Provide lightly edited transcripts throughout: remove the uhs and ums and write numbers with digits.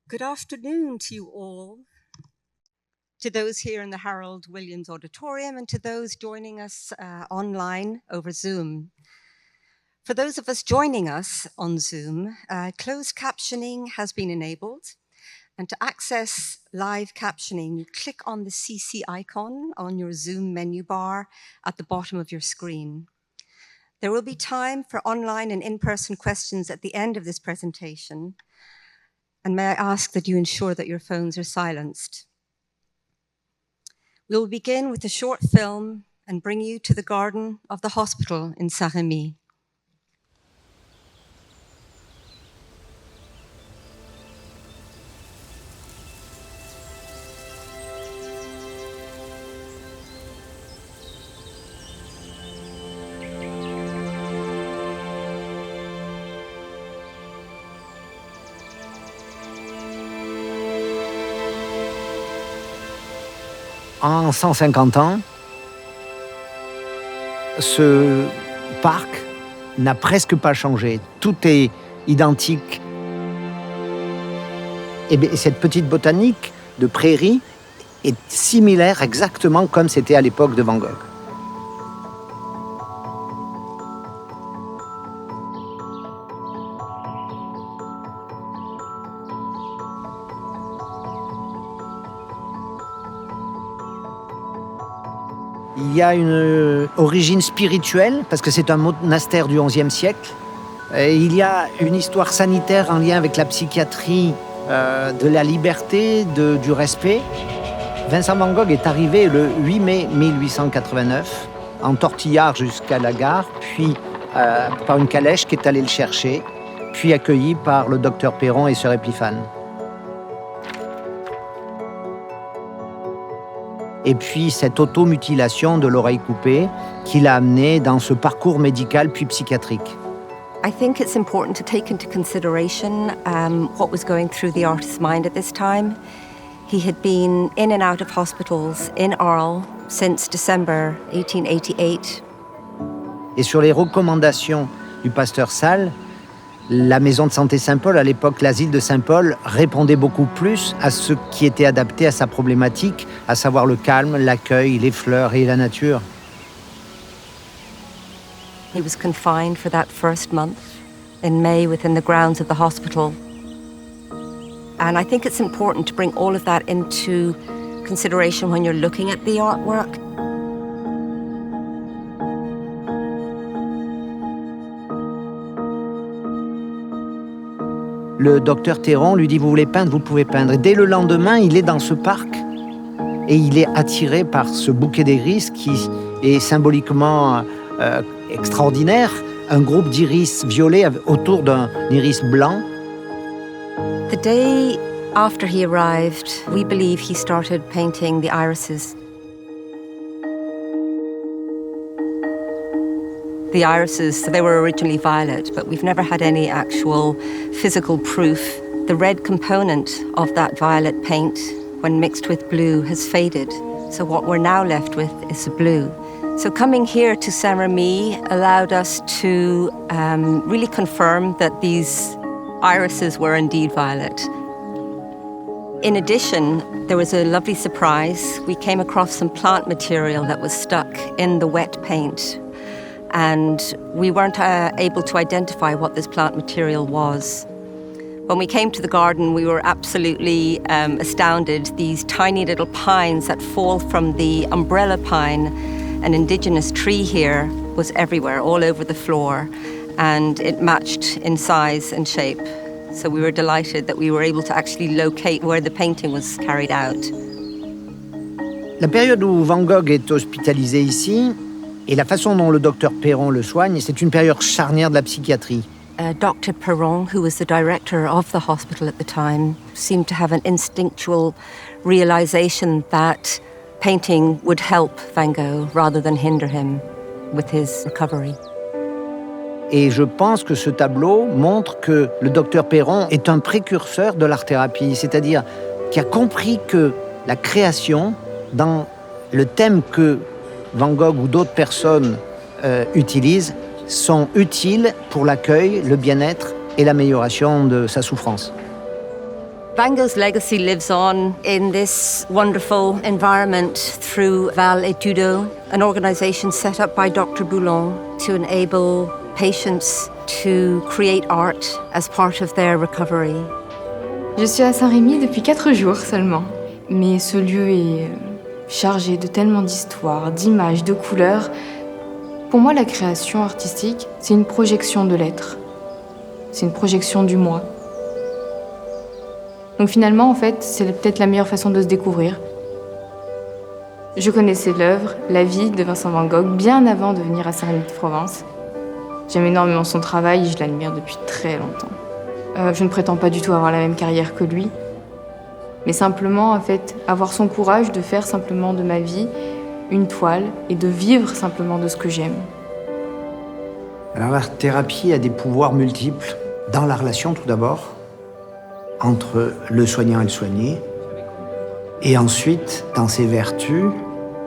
Good afternoon to you all, to those here in the Harold Williams Auditorium and to those joining us online over Zoom. For those of us joining us on Zoom, closed captioning has been enabled. And to access live captioning, you click on the CC icon on your Zoom menu bar at the bottom of your screen. There will be time for online and in-person questions at the end of this presentation. And may I ask that you ensure that your phones are silenced. We will begin with a short film and bring you to the garden of the hospital in Saint-Rémy. En 150 ans, ce parc n'a presque pas changé. Tout est identique. Et bien, cette petite botanique de prairie est similaire exactement comme c'était à l'époque de Van Gogh. Il y a une origine spirituelle, parce que c'est un monastère du XIe siècle. Et il y a une histoire sanitaire en lien avec la psychiatrie, de la liberté, du respect. Vincent Van Gogh est arrivé le 8 mai 1889, en tortillard jusqu'à la gare, puis par une calèche qui est allée le chercher, puis accueilli par le docteur Perron et sœur Épiphane. Et puis cette automutilation de l'oreille coupée qui l'a amené dans ce parcours médical puis psychiatrique. I think it's important to take into consideration what was going through the artist's mind at this time. He had been in and out of hospitals in Arles since December 1888. Et sur les recommandations du pasteur Salles, la maison de santé Saint-Paul, à l'époque l'asile de Saint-Paul, répondait beaucoup plus à ce qui était adapté à sa problématique, à savoir le calme, l'accueil, les fleurs et la nature. He was confined for that first month in May within the grounds of the hospital. And I think it's important to bring all of that into consideration when you're looking at the artwork. Le docteur Théron lui dit « Vous voulez peindre, vous pouvez peindre ». Et dès le lendemain, il est dans ce parc et il est attiré par ce bouquet d'iris qui est symboliquement extraordinaire. Un groupe d'iris violets autour d'un iris blanc. The day after he arrived, we believe he started painting the irises. The irises, they were originally violet, but we've never had any actual physical proof. The red component of that violet paint, when mixed with blue, has faded. So what we're now left with is the blue. So coming here to Saint-Rémy allowed us to really confirm that these irises were indeed violet. In addition, there was a lovely surprise. We came across some plant material that was stuck in the wet paint. And we weren't able to identify what this plant material was. When we came to the garden, we were absolutely astounded. These tiny little pines that fall from the umbrella pine, an indigenous tree here, was everywhere, all over the floor. And it matched in size and shape. So we were delighted that we were able to actually locate where the painting was carried out. La période où Van Gogh est hospitalisé ici, et la façon dont le docteur Perron le soigne, c'est une période charnière de la psychiatrie. Dr. Perron, who was the director of the hospital at the time, seemed to have an instinctual realization that painting would help Van Gogh rather than hinder him with his recovery. Et je pense que ce tableau montre que le docteur Perron est un précurseur de l'art-thérapie, c'est-à-dire qui a compris que la création, dans le thème que Van Gogh ou d'autres personnes utilisent, sont utiles pour l'accueil, le bien-être et l'amélioration de sa souffrance. Van Gogh's legacy lives on in this wonderful environment through Val Etudo, an organization set up by Dr. Boulon to enable patients to create art as part of their recovery. Je suis à Saint-Rémy depuis 4 jours seulement, mais ce lieu est chargé de tellement d'histoires, d'images, de couleurs. Pour moi, la création artistique, c'est une projection de l'être. C'est une projection du moi. Donc finalement, en fait, c'est peut-être la meilleure façon de se découvrir. Je connaissais l'œuvre, la vie de Vincent Van Gogh bien avant de venir à Saint-Rémy de Provence. J'aime énormément son travail et je l'admire depuis très longtemps. Je ne prétends pas du tout avoir la même carrière que lui, mais simplement, en fait, avoir son courage de faire simplement de ma vie une toile et de vivre simplement de ce que j'aime. Alors la thérapie a des pouvoirs multiples dans la relation tout d'abord, entre le soignant et le soigné, et ensuite dans ses vertus,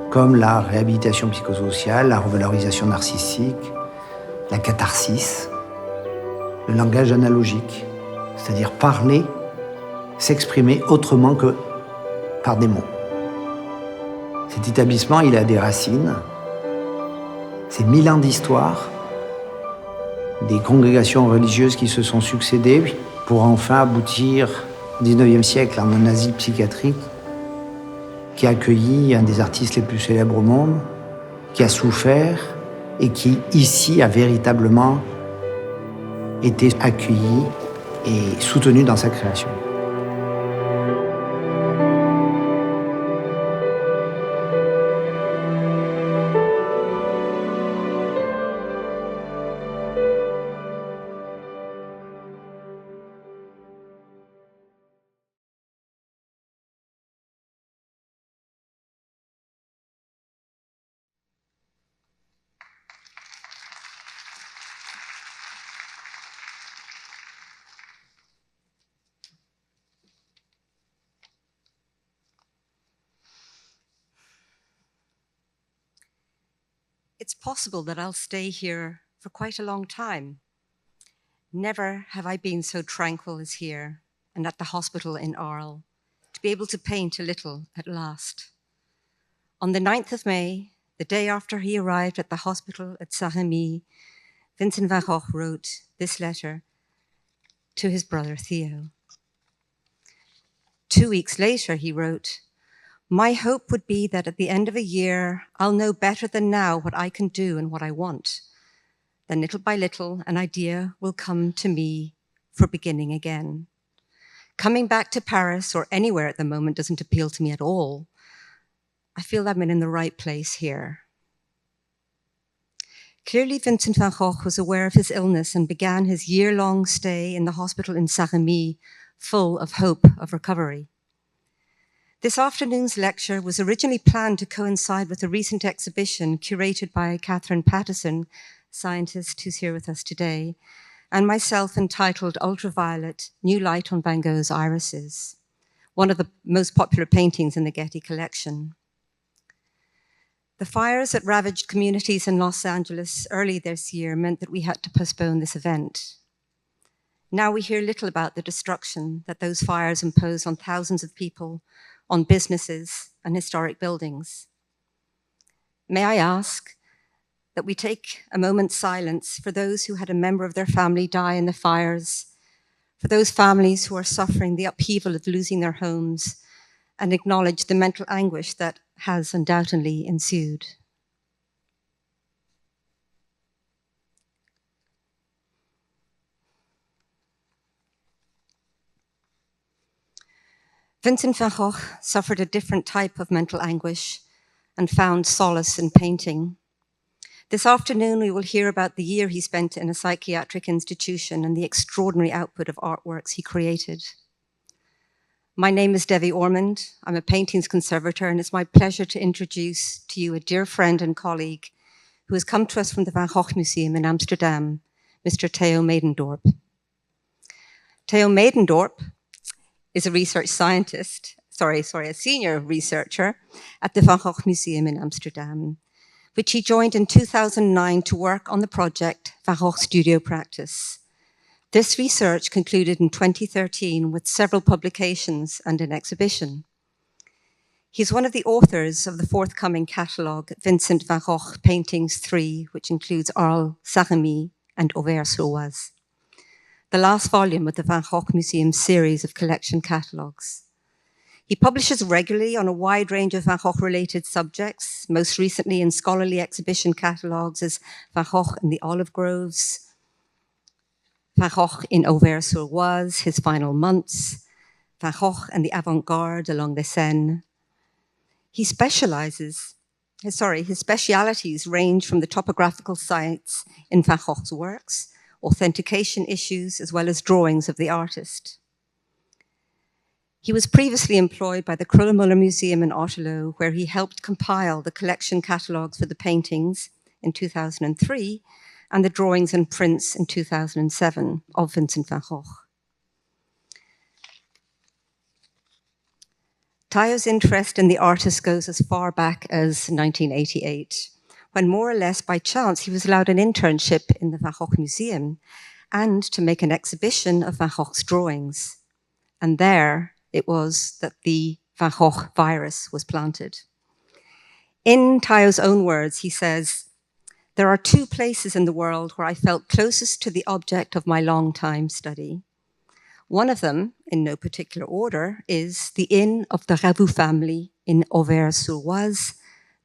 comme la réhabilitation psychosociale, la revalorisation narcissique, la catharsis, le langage analogique, c'est-à-dire parler, s'exprimer autrement que par des mots. Cet établissement, il a des racines, c'est 1000 ans d'histoire, des congrégations religieuses qui se sont succédées pour enfin aboutir au XIXe siècle en un asile psychiatrique qui a accueilli un des artistes les plus célèbres au monde, qui a souffert et qui, ici, a véritablement été accueilli et soutenu dans sa création. It's possible that I'll stay here for quite a long time. Never have I been so tranquil as here and at the hospital in Arles, to be able to paint a little at last. On the 9th of May, the day after he arrived at the hospital at Saint-Rémy, Vincent Van Gogh wrote this letter to his brother Theo. 2 weeks later, he wrote, "My hope would be that at the end of a year, I'll know better than now what I can do and what I want. Then little by little, an idea will come to me for beginning again. Coming back to Paris or anywhere at the moment doesn't appeal to me at all. I feel I'm in the right place here." Clearly, Vincent van Gogh was aware of his illness and began his year-long stay in the hospital in Saint-Rémy, full of hope of recovery. This afternoon's lecture was originally planned to coincide with a recent exhibition curated by Catherine Pattison, scientist who's here with us today, and myself, entitled Ultraviolet, New Light on Van Gogh's Irises, one of the most popular paintings in the Getty collection. The fires that ravaged communities in Los Angeles early this year meant that we had to postpone this event. Now we hear little about the destruction that those fires imposed on thousands of people, on businesses and historic buildings. May I ask that we take a moment's silence for those who had a member of their family die in the fires, for those families who are suffering the upheaval of losing their homes, and acknowledge the mental anguish that has undoubtedly ensued. Vincent van Gogh suffered a different type of mental anguish and found solace in painting. This afternoon, we will hear about the year he spent in a psychiatric institution and the extraordinary output of artworks he created. My name is Devi Ormond. I'm a paintings conservator, and it's my pleasure to introduce to you a dear friend and colleague who has come to us from the Van Gogh Museum in Amsterdam, Mr. Teio Meedendorp. Teio Meedendorp is a research scientist, a senior researcher at the Van Gogh Museum in Amsterdam, which he joined in 2009 to work on the project Van Gogh Studio Practice, This research concluded in 2013 with several publications and an exhibition. He's one of the authors of the forthcoming catalogue, Vincent Van Gogh Paintings 3, which includes Arles, Saint-Rémy, and Auvers-sur-Oise, the last volume of the Van Gogh Museum series of collection catalogues. He publishes regularly on a wide range of Van Gogh-related subjects, most recently in scholarly exhibition catalogues as Van Gogh in the Olive Groves, Van Gogh in Auvers-sur-Oise, His Final Months, Van Gogh and the Avant-Garde along the Seine. His specialities range from the topographical sites in Van Gogh's works, authentication issues, as well as drawings of the artist. He was previously employed by the Kröller-Müller Museum in Otterlo, where he helped compile the collection catalogues for the paintings in 2003 and the drawings and prints in 2007 of Vincent van Gogh. Teio's interest in the artist goes as far back as 1988, when more or less by chance he was allowed an internship in the Van Gogh Museum and to make an exhibition of Van Gogh's drawings. And there it was that the Van Gogh virus was planted. In Teio's own words, he says, "There are two places in the world where I felt closest to the object of my long-time study. One of them, in no particular order, is the inn of the Ravoux family in Auvers-sur-Oise,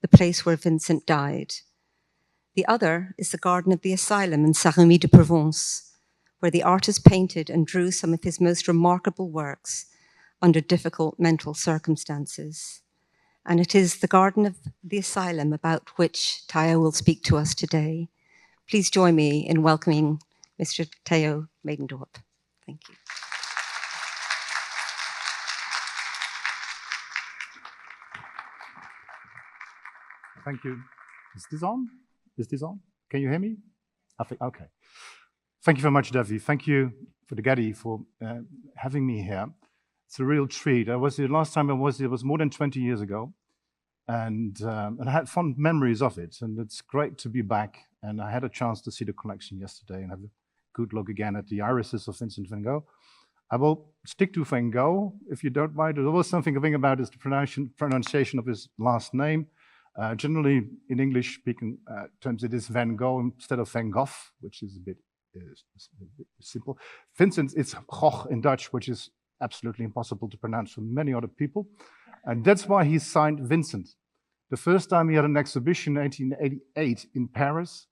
the place where Vincent died. The other is the garden of the asylum in Saint-Rémy de Provence, where the artist painted and drew some of his most remarkable works under difficult mental circumstances. And it is the garden of the asylum about which Teio will speak to us today. Please join me in welcoming Mr. Teio Meedendorp. Thank you." Thank you. Is this on? Is this on? Can you hear me? I think, okay. Thank you very much, Devi. Thank you for the Getty for having me here. It's a real treat. The last time I was here was more than 20 years ago, and I had fond memories of it, and it's great to be back. And I had a chance to see the collection yesterday and have a good look again at the irises of Vincent van Gogh. I will stick to Van Gogh, if you don't mind. There's always something to think about is the pronunciation of his last name. Generally, in English-speaking terms, it is Van Gogh instead of Van Gogh, which is a bit simple. Vincent, it's Gogh in Dutch, which is absolutely impossible to pronounce for many other people. And that's why he signed Vincent. The first time he had an exhibition in 1888 in Paris,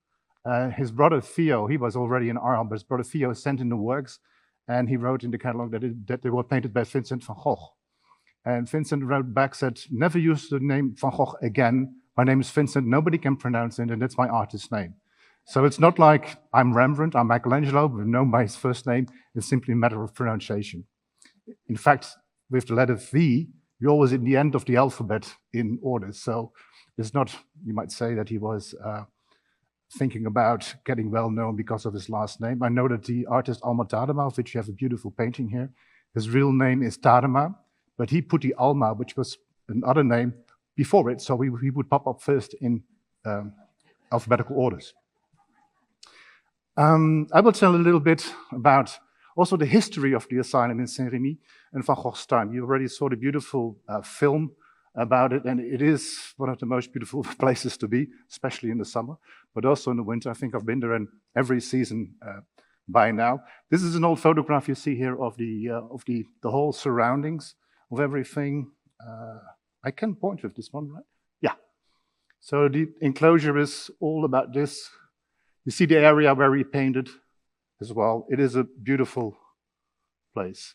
his brother Theo, he was already in Arles, but his brother Theo sent in the works, and he wrote in the catalogue that they were painted by Vincent van Gogh. And Vincent wrote back, said, "Never use the name Van Gogh again. My name is Vincent, nobody can pronounce it, and that's my artist's name." So it's not like I'm Rembrandt, I'm Michelangelo, but known by his first name. It's simply a matter of pronunciation. In fact, with the letter V, you're always in the end of the alphabet in order. So it's not, you might say, that he was thinking about getting well known because of his last name. I know that the artist Alma Tadema, of which you have a beautiful painting here, his real name is Tadema, but he put the Alma, which was another name, before it, so he would pop up first in alphabetical orders. I will tell a little bit about also the history of the asylum in Saint-Rémy and Van Gogh's time. You already saw the beautiful film about it, and it is one of the most beautiful places to be, especially in the summer, but also in the winter. I think I've been there in every season by now. This is an old photograph you see here of the whole surroundings of everything. I can point with this one, right? Yeah. So the enclosure is all about this. You see the area where he painted as well. It is a beautiful place.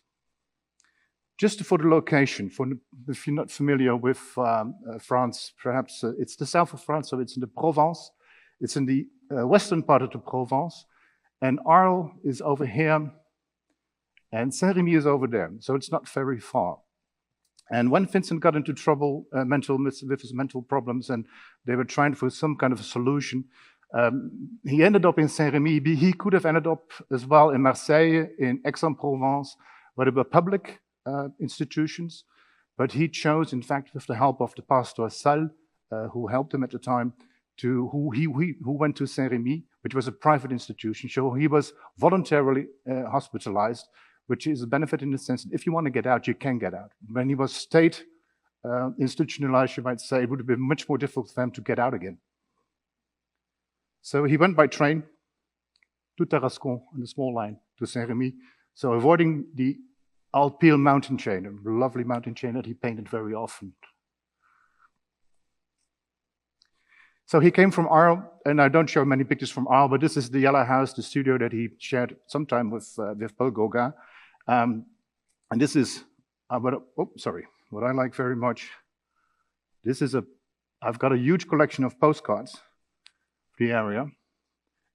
Just for the location, if you're not familiar with France, perhaps it's the south of France, so it's in the Provence. It's in the western part of the Provence. And Arles is over here, and Saint-Rémy is over there. So it's not very far. And when Vincent got into trouble with his mental problems, and they were trying for some kind of a solution, he ended up in Saint-Rémy. He could have ended up as well in Marseille, in Aix-en-Provence, where there were public institutions. But he chose, in fact, with the help of the pastor Salle, who helped him at the time, who went to Saint-Rémy, which was a private institution. So he was voluntarily hospitalized, which is a benefit in the sense that if you want to get out, you can get out. When he was state institutionalized, you might say, it would have been much more difficult for them to get out again. So he went by train to Tarascon on the small line to Saint-Rémy, so avoiding the Alpil mountain chain, a lovely mountain chain that he painted very often. So he came from Arles, and I don't show many pictures from Arles, but this is the Yellow House, the studio that he shared sometime with Paul Gauguin. And this is, what I like very much. This is I've got a huge collection of postcards of the area.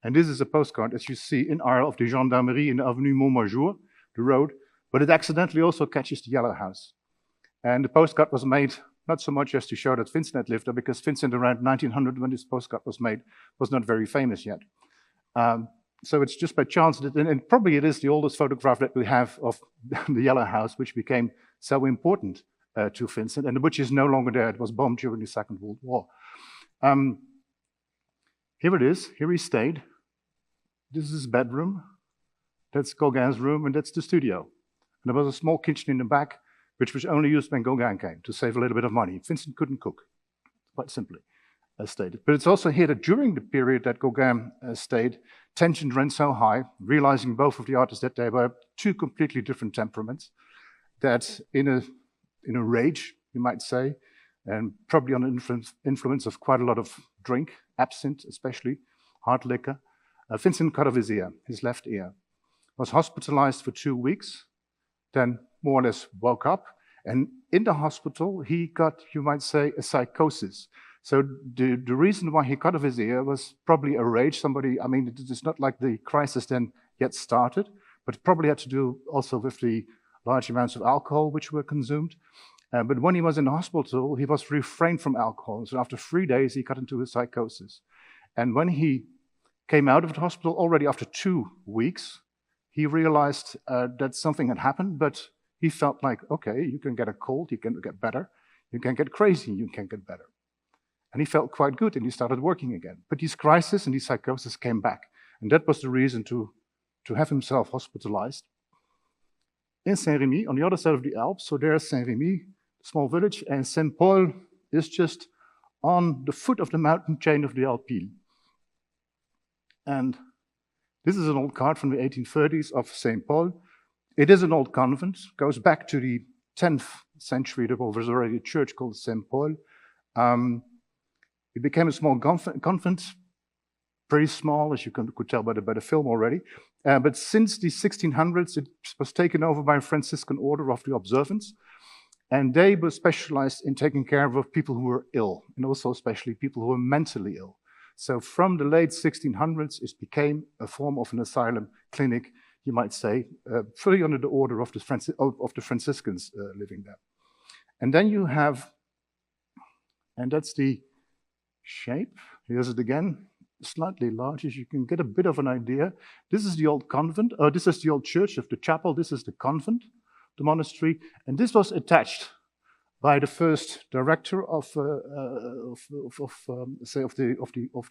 And this is a postcard, as you see, in Arles of the Gendarmerie in the Avenue Montmajour, the road, but it accidentally also catches the Yellow House. And the postcard was made not so much as to show that Vincent had lived there, because Vincent around 1900, when this postcard was made, was not very famous yet. So it's just by chance that, and probably it is the oldest photograph that we have of the Yellow House, which became so important to Vincent, and which is no longer there. It was bombed during the Second World War. Here it is. Here he stayed. This is his bedroom. That's Gauguin's room, and that's the studio. And there was a small kitchen in the back, which was only used when Gauguin came to save a little bit of money. Vincent couldn't cook, quite simply, as stated. But it's also here that during the period that Gauguin stayed, tension ran so high, realizing both of the artists that they were two completely different temperaments, that in a rage, you might say, and probably under influence of quite a lot of drink, absinthe especially, hard liquor, Vincent cut off his ear, his left ear, was hospitalized for 2 weeks, then more or less woke up, and in the hospital he got, you might say, a psychosis. So the reason why he cut off his ear was probably a rage. It's not like the crisis then yet started, but it probably had to do also with the large amounts of alcohol which were consumed. But when he was in the hospital, he was refrained from alcohol. So after 3 days, he got into a psychosis. And when he came out of the hospital, already after 2 weeks, he realized that something had happened, but he felt like, okay, you can get a cold, you can get better. You can get crazy, you can get better. And he felt quite good, and he started working again. But these crises and these psychosis came back. And that was the reason to have himself hospitalized. In Saint-Rémy, on the other side of the Alps, so there's Saint-Rémy, small village, and Saint-Paul is just on the foot of the mountain chain of the Alpilles. And this is an old card from the 1830s of St. Paul. It is an old convent, goes back to the 10th century. There was already a church called St. Paul. It became a small convent, pretty small, as you could tell by the film already. But since the 1600s, it was taken over by a Franciscan order of the Observance. And they were specialized in taking care of people who were ill, and also especially people who were mentally ill. So from the late 1600s, it became a form of an asylum clinic, you might say, fully under the order of the Franciscans living there. And then you have, and that's the shape. Here's it again, slightly large, as you can get a bit of an idea. This is the old convent, this is the old church of the chapel, this is the convent, the monastery, and this was attached by the first director of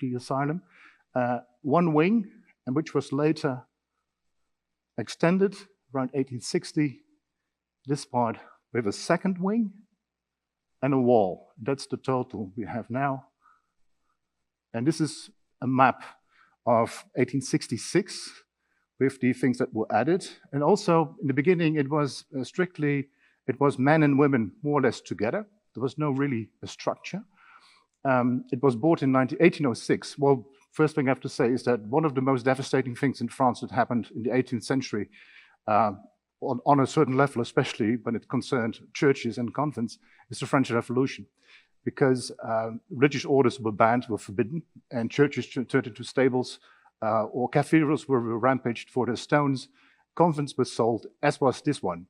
the asylum, one wing, and which was later extended around 1860. This part with a second wing and a wall. That's the total we have now. And this is a map of 1866 with the things that were added. And also in the beginning, it was it was men and women more or less together. There was no really a structure. It was bought in 1806. Well, first thing I have to say is that one of the most devastating things in France that happened in the 18th century, on a certain level, especially when it concerned churches and convents, is the French Revolution. Because religious orders were banned, were forbidden, and churches turned into stables, or cathedrals were rampaged for their stones. Convents were sold, as was this one.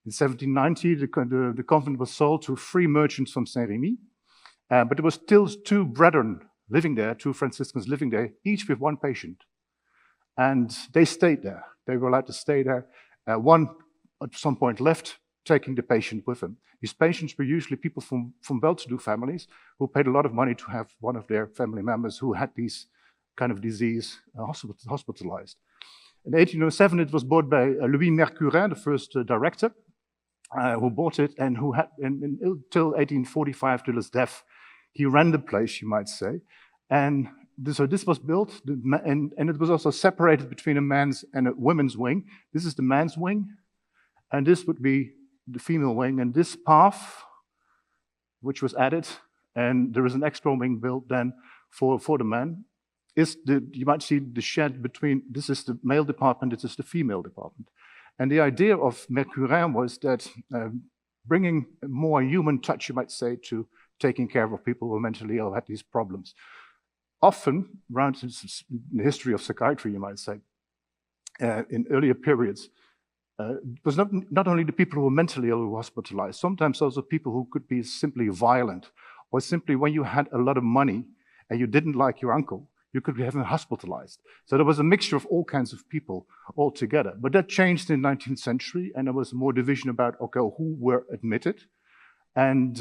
In 1790, the convent was sold to 3 merchants from Saint-Rémy, but there were still 2 brethren living there, 2 Franciscans living there, each with 1 patient. And they stayed there. They were allowed to stay there. One, at some point, left, taking the patient with them. These patients were usually people from well-to-do families who paid a lot of money to have one of their family members who had these kind of disease, hospitalized. In 1807, it was bought by Louis Mercurin, the first director, who bought it and who had, until 1845, till his death, he ran the place, you might say. And so this was built, and it was also separated between a man's and a women's wing. This is the man's wing, and this would be the female wing. And this path, which was added, and there is an extra wing built then for the man, you might see the shed between, this is the male department, this is the female department. And the idea of Mercurin was that bringing a more human touch, you might say, to taking care of people who were mentally ill, had these problems. Often, around the history of psychiatry, you might say, in earlier periods, it was not only the people who were mentally ill who were hospitalized, sometimes also people who could be simply violent, or simply when you had a lot of money and you didn't like your uncle, you could have him hospitalized. So there was a mixture of all kinds of people all together. But that changed in the 19th century, and there was more division about, okay, who were admitted. And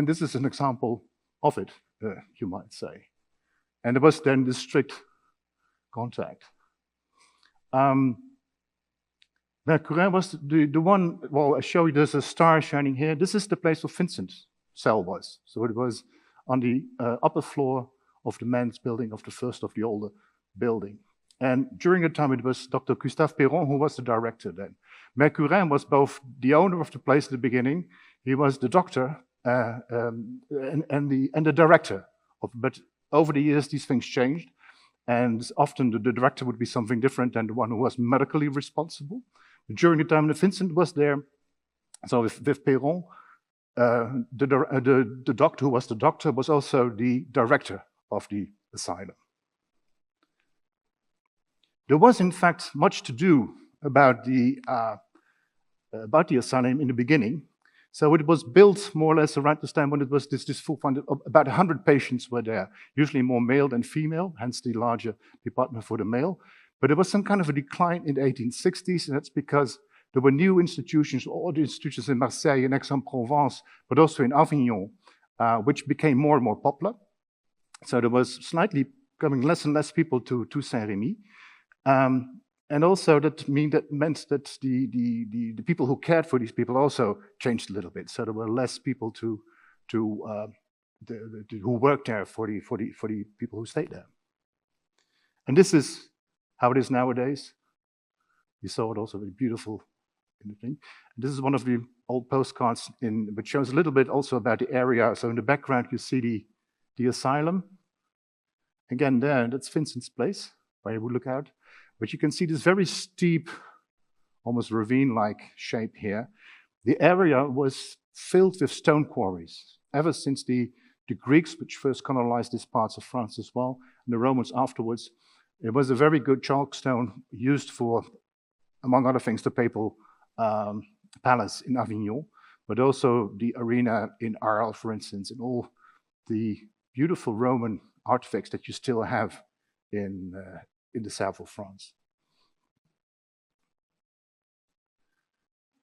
this is an example of it, you might say. And there was then this strict contact. Mercurin was the one, well, I show you there's a star shining here. This is the place where Vincent's cell was. So it was on the upper floor of the men's building, of the first of the older building. And during the time, it was Dr. Gustave Perron who was the director then. Mercurin was both the owner of the place at the beginning, he was the doctor and the director. But over the years, these things changed, and often the director would be something different than the one who was medically responsible. But during the time that Vincent was there, so with Perron, the doctor who was the doctor was also the director of the asylum. There was, in fact, much to do about the asylum in the beginning. So it was built more or less around this time when it was this full fund. About 100 patients were there, usually more male than female, hence the larger department for the male. But there was some kind of a decline in the 1860s, and that's because there were new institutions, all the institutions in Marseille and Aix-en-Provence, but also in Avignon, which became more and more popular. So there was slightly coming less and less people to Saint-Rémy. And also that meant that the people who cared for these people also changed a little bit. So there were less people who worked there for the people who stayed there. And this is how it is nowadays. You saw it also very beautiful in the thing. And this is one of the old postcards which shows a little bit also about the area. So in the background you see the asylum. Again there, that's Vincent's place, where you would look out. But you can see this very steep, almost ravine-like shape here. The area was filled with stone quarries, ever since the Greeks, which first colonized these parts of France as well, and the Romans afterwards. It was a very good chalk stone used for, among other things, the papal palace in Avignon, but also the arena in Arles, for instance, and all the beautiful Roman artifacts that you still have in the south of France.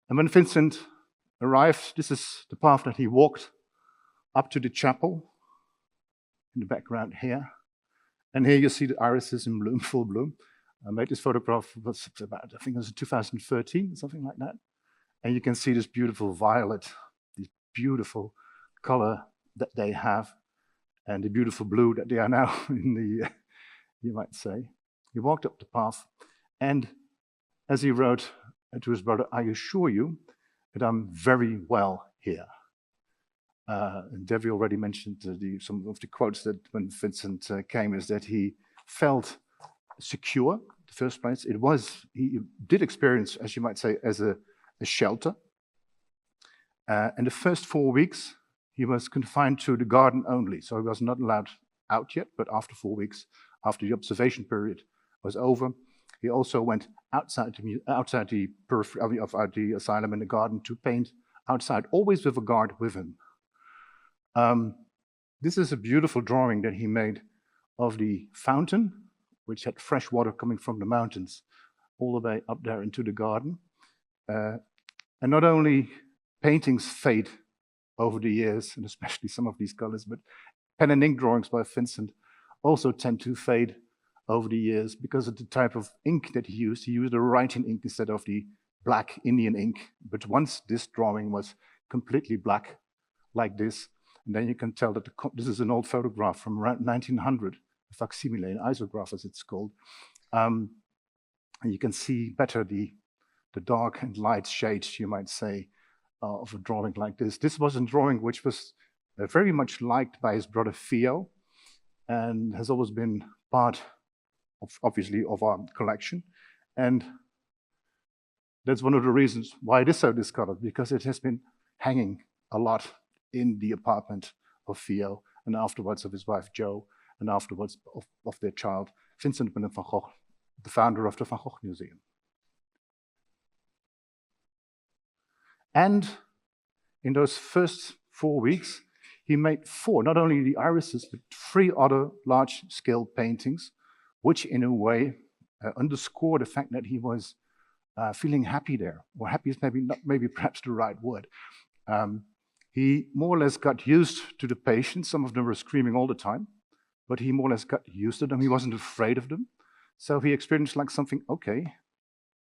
And when Vincent arrived, this is the path that he walked up to the chapel in the background here. And here you see the irises in bloom, full bloom. I made this photograph, was about, I think it was 2013, something like that. And you can see this beautiful violet, this beautiful color that they have, and the beautiful blue that they are now in the, you might say. He walked up the path, and as he wrote to his brother, I assure you that I'm very well here. And Debbie already mentioned some of the quotes that when Vincent came, is that he felt secure, in the first place. He did experience, as you might say, as a shelter. And the first 4 weeks, he was confined to the garden only. So he was not allowed out yet, but after 4 weeks, after the observation period was over, he also went outside the periphery of the asylum in the garden to paint outside, always with a guard with him. This is a beautiful drawing that he made of the fountain, which had fresh water coming from the mountains all the way up there into the garden. And not only paintings fade over the years, and especially some of these colors, but pen and ink drawings by Vincent also tend to fade over the years because of the type of ink that he used. He used a writing ink instead of the black Indian ink. But once this drawing was completely black, like this, and then you can tell that this is an old photograph from around 1900, a facsimile, an isograph as it's called. And you can see better the dark and light shades, you might say, of a drawing like this. This was a drawing which was very much liked by his brother Theo, and has always been part of, obviously, of our collection. And that's one of the reasons why it is so discolored, because it has been hanging a lot in the apartment of Theo, and afterwards of his wife Jo, and afterwards of their child, Vincent van Gogh, the founder of the Van Gogh Museum. And in those first 4 weeks, he made 4, not only the irises, but 3 other large-scale paintings, which in a way underscore the fact that he was feeling happy there. Or happy is maybe perhaps the right word. He more or less got used to the patients. Some of them were screaming all the time, but he more or less got used to them. He wasn't afraid of them. So he experienced like something, okay,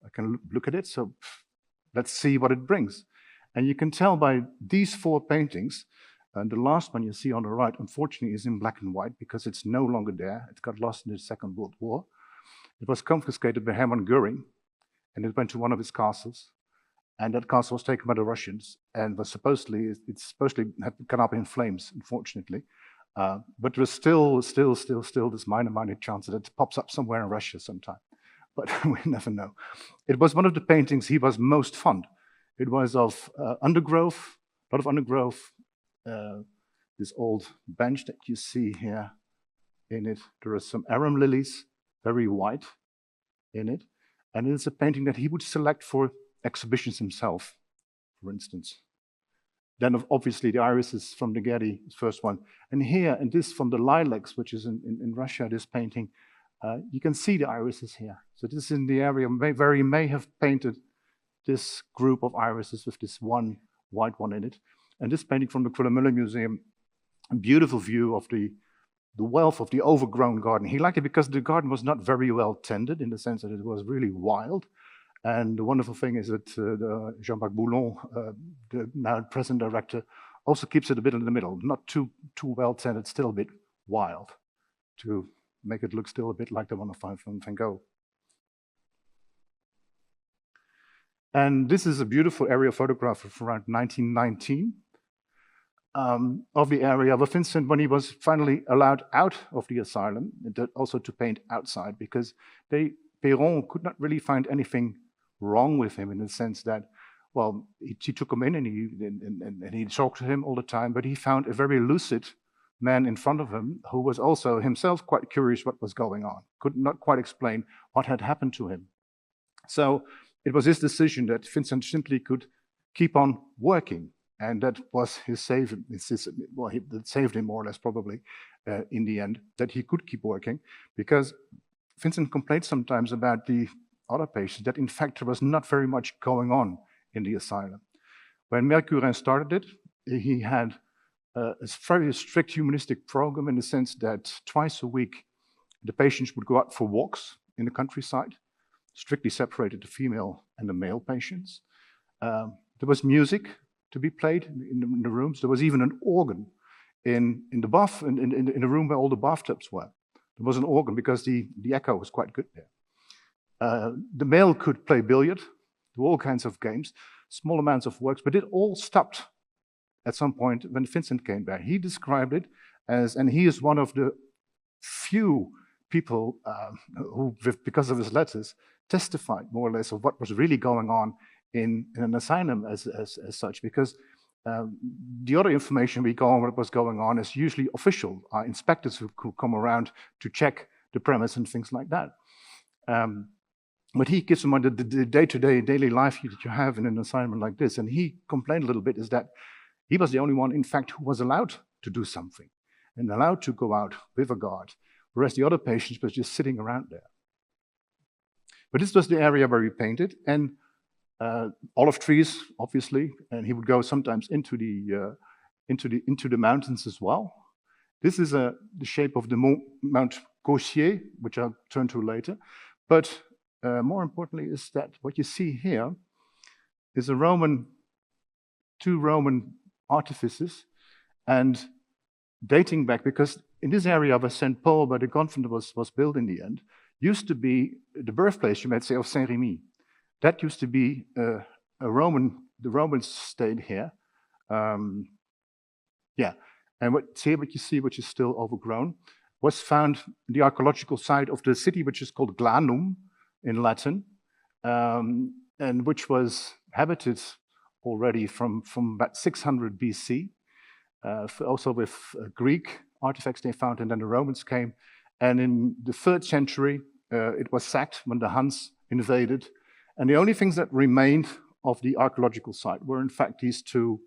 I can look at it, so let's see what it brings. And you can tell by these 4 paintings, and the last one you see on the right, unfortunately, is in black and white because it's no longer there. It got lost in the Second World War. It was confiscated by Hermann Göring, and it went to one of his castles. And that castle was taken by the Russians, and was supposedly had gone up in flames, unfortunately. But there was still this minor chance that it pops up somewhere in Russia sometime. But we never know. It was one of the paintings he was most fond. It was of undergrowth, a lot of undergrowth, this old bench that you see here in it. There are some arum lilies, very white in it. And it's a painting that he would select for exhibitions himself, for instance. Then obviously the irises from the Getty, first one. And here, and this from the lilacs, which is in Russia, this painting, you can see the irises here. So this is in the area where he may have painted this group of irises with this one white one in it. And this painting from the Kröller-Müller Museum, a beautiful view of the wealth of the overgrown garden. He liked it because the garden was not very well tended, in the sense that it was really wild. And the wonderful thing is that Jean-Marc Boulon, the now present director, also keeps it a bit in the middle, not too well tended, still a bit wild, to make it look still a bit like the one of Van Gogh. And this is a beautiful aerial photograph from around 1919 of the area where Vincent, when he was finally allowed out of the asylum, also to paint outside, because Perron could not really find anything wrong with him, in the sense that, well, he took him in and he talked to him all the time, but he found a very lucid man in front of him who was also himself quite curious what was going on, could not quite explain what had happened to him. So it was his decision that Vincent simply could keep on working, and that was his saving. That saved him more or less, probably, in the end, that he could keep working, because Vincent complained sometimes about the other patients that in fact there was not very much going on in the asylum. When Mercurin started it, he had a very strict humanistic program, in the sense that twice a week the patients would go out for walks in the countryside, strictly separated the female and the male patients. There was music to be played in the rooms. There was even an organ in the room where all the bathtubs were. There was an organ because the echo was quite good there. The male could play billiard, do all kinds of games, small amounts of works, but it all stopped at some point when Vincent came back. He described it as, and he is one of the few people who, because of his letters, testified more or less of what was really going on in an asylum as such, because the other information we got on what was going on is usually official, inspectors who come around to check the premise and things like that. But he gives them the day-to-day, daily life that you have in an assignment like this. And he complained a little bit, is that he was the only one, in fact, who was allowed to do something and allowed to go out with a guard, whereas the other patients were just sitting around there. But this was the area where he painted, and olive trees, obviously, and he would go sometimes into the mountains as well. This is the shape of the Mount Gauchier, which I'll turn to later. But more importantly is that what you see here is two Roman artifices, and dating back, because in this area of Saint-Paul, where the convent was built in the end, used to be the birthplace, you might say, of Saint-Rémy. That used to be the Romans stayed here. Yeah, and what you see, which is still overgrown, was found in the archaeological site of the city, which is called Glanum in Latin, and which was habited already from about 600 BC, also with Greek artifacts they found, and then the Romans came. And in the 3rd century, it was sacked when the Huns invaded. And the only things that remained of the archaeological site were, in fact, these two.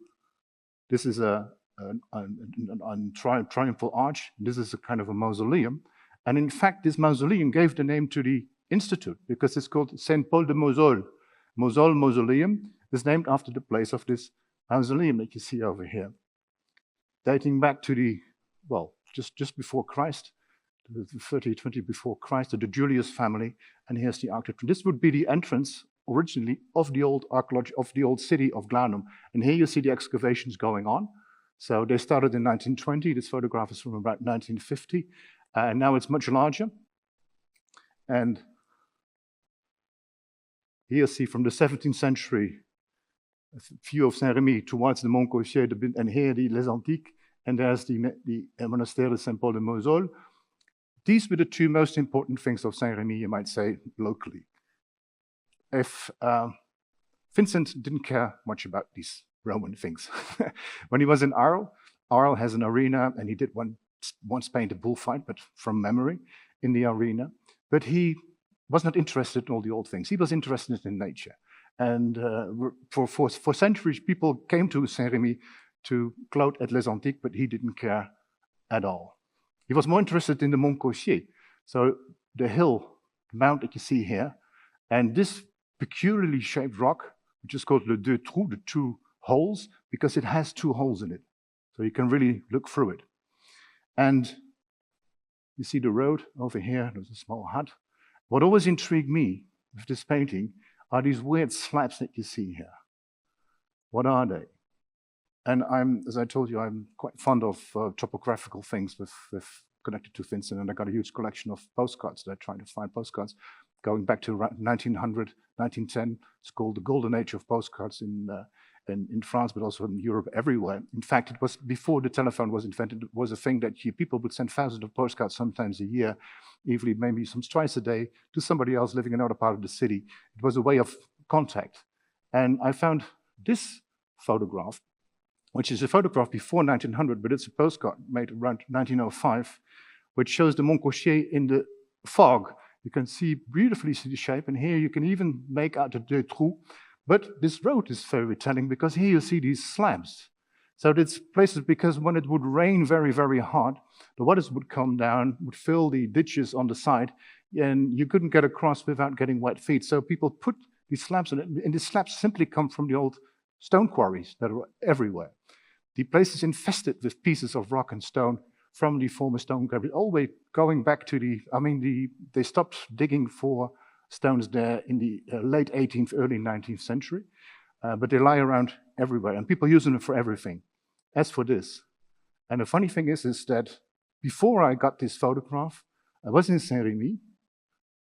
This is a triumphal arch. This is a kind of a mausoleum. And in fact, this mausoleum gave the name to the institute because it's called Saint-Paul-de-Mausole. Mausole Mausoleum is named after the place of this mausoleum that you see over here, dating back to the, well, just before Christ, the 20 before Christ, to the Julius family. And here's the architecture. This would be the entrance originally of the old city of Glanum. And here you see the excavations going on. So they started in 1920. This photograph is from about 1950. And now it's much larger. And here you see from the 17th century a view of Saint-Rémy towards the Mont Gauchier, and here the Les Antiques, and there's the Monastère de Saint-Paul-de-Mausole. These were the two most important things of Saint-Rémy, you might say, locally. If Vincent didn't care much about these Roman things. When he was in Arles has an arena, and he did once paint a bullfight, but from memory, in the arena. But he was not interested in all the old things. He was interested in nature. And for centuries, people came to Saint-Rémy to gloat at Les Antiques, but he didn't care at all. He was more interested in the Mont Gauchier, so the hill, the mount that you see here, and this peculiarly shaped rock, which is called le deux trous, the two holes, because it has two holes in it, so you can really look through it. And you see the road over here, there's a small hut. What always intrigued me with this painting are these weird slabs that you see here. What are they? And as I told you, I'm quite fond of topographical things with connected to Vincent, and I got a huge collection of postcards that I try to find postcards going back to 1900, 1910. It's called the golden age of postcards in France, but also in Europe, everywhere. In fact, it was before the telephone was invented. It was a thing that people would send thousands of postcards sometimes a year, even maybe some twice a day, to somebody else living in another part of the city. It was a way of contact. And I found this photograph, which is a photograph before 1900, but it's a postcard made around 1905, which shows the Mont Gauchier in the fog. You can beautifully see the shape, and here you can even make out the deux trous. But this road is very telling, because here you see these slabs. So it's places, because when it would rain very, very hard, the waters would come down, would fill the ditches on the side, and you couldn't get across without getting wet feet. So people put these slabs on it, and these slabs simply come from the old stone quarries that are everywhere. The place is infested with pieces of rock and stone from the former stone quarries, all the way going back to they stopped digging for stones there in the late 18th, early 19th century, but they lie around everywhere, and people use them for everything. As for this, and the funny thing is that before I got this photograph, I was in Saint-Rémy,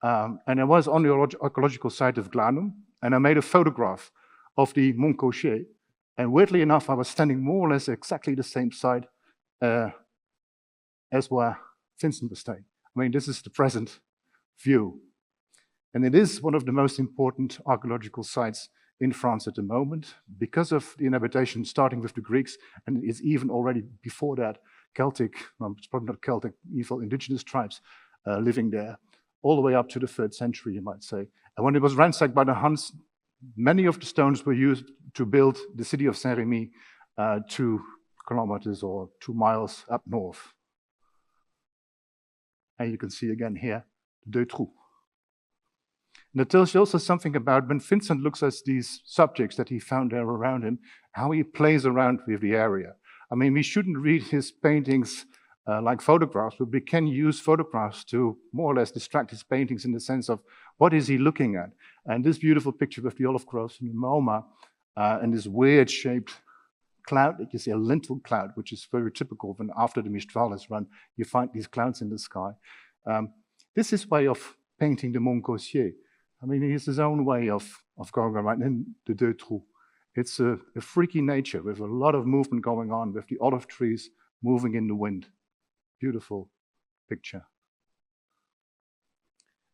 and I was on the archaeological site of Glanum, and I made a photograph of the Mont Gauchier. And weirdly enough, I was standing more or less exactly the same side as where Vincent was staying. I mean, this is the present view. And it is one of the most important archaeological sites in France at the moment because of the inhabitation starting with the Greeks, and it's even already before that Celtic, well, it's probably not Celtic, evil indigenous tribes living there, all the way up to the 3rd century, you might say. And when it was ransacked by the Huns, many of the stones were used to build the city of Saint-Rémy 2 kilometers or 2 miles up north. And you can see again here, the deux trous. And it tells you also something about when Vincent looks at these subjects that he found there around him, how he plays around with the area. I mean, we shouldn't read his paintings like photographs, but we can use photographs to more or less distract his paintings in the sense of what is he looking at. And this beautiful picture with the olive groves in the MoMA and this weird-shaped cloud that you see, a lintel cloud, which is very typical when after the Mistral has run, you find these clouds in the sky. This is way of painting the Mont Gaussier. I mean, he has his own way of going around in the Deux Trous. It's a freaky nature with a lot of movement going on, with the olive trees moving in the wind. Beautiful picture.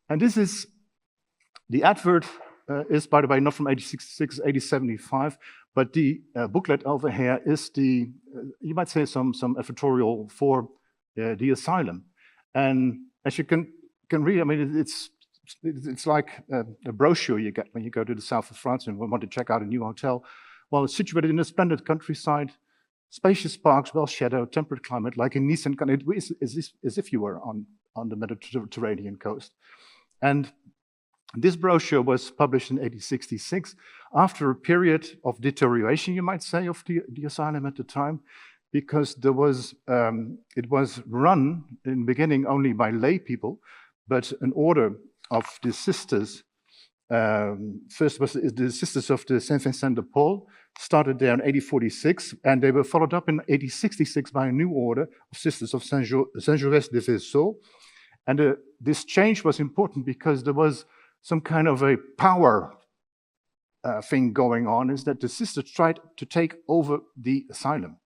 And this is, the advert is, by the way, not from 1866, 1875, but the booklet over here is the, you might say, some advertorial for the asylum. And as you can read, I mean, it's like a brochure you get when you go to the south of France and want to check out a new hotel. Well, it's situated in a splendid countryside, spacious parks, well shadowed, temperate climate, like in Nice, and it is as if you were on the Mediterranean coast. And this brochure was published in 1866 after a period of deterioration, you might say, of the asylum at the time, because there was it was run in the beginning only by lay people, but an order of the sisters, first was the Sisters of the Saint-Vincent-de-Paul, started there in 1846, and they were followed up in 1866 by a new order of Sisters of Saint-Gervais-de-Vaisseau. And this change was important because there was some kind of a power thing going on, is that the sisters tried to take over the asylum.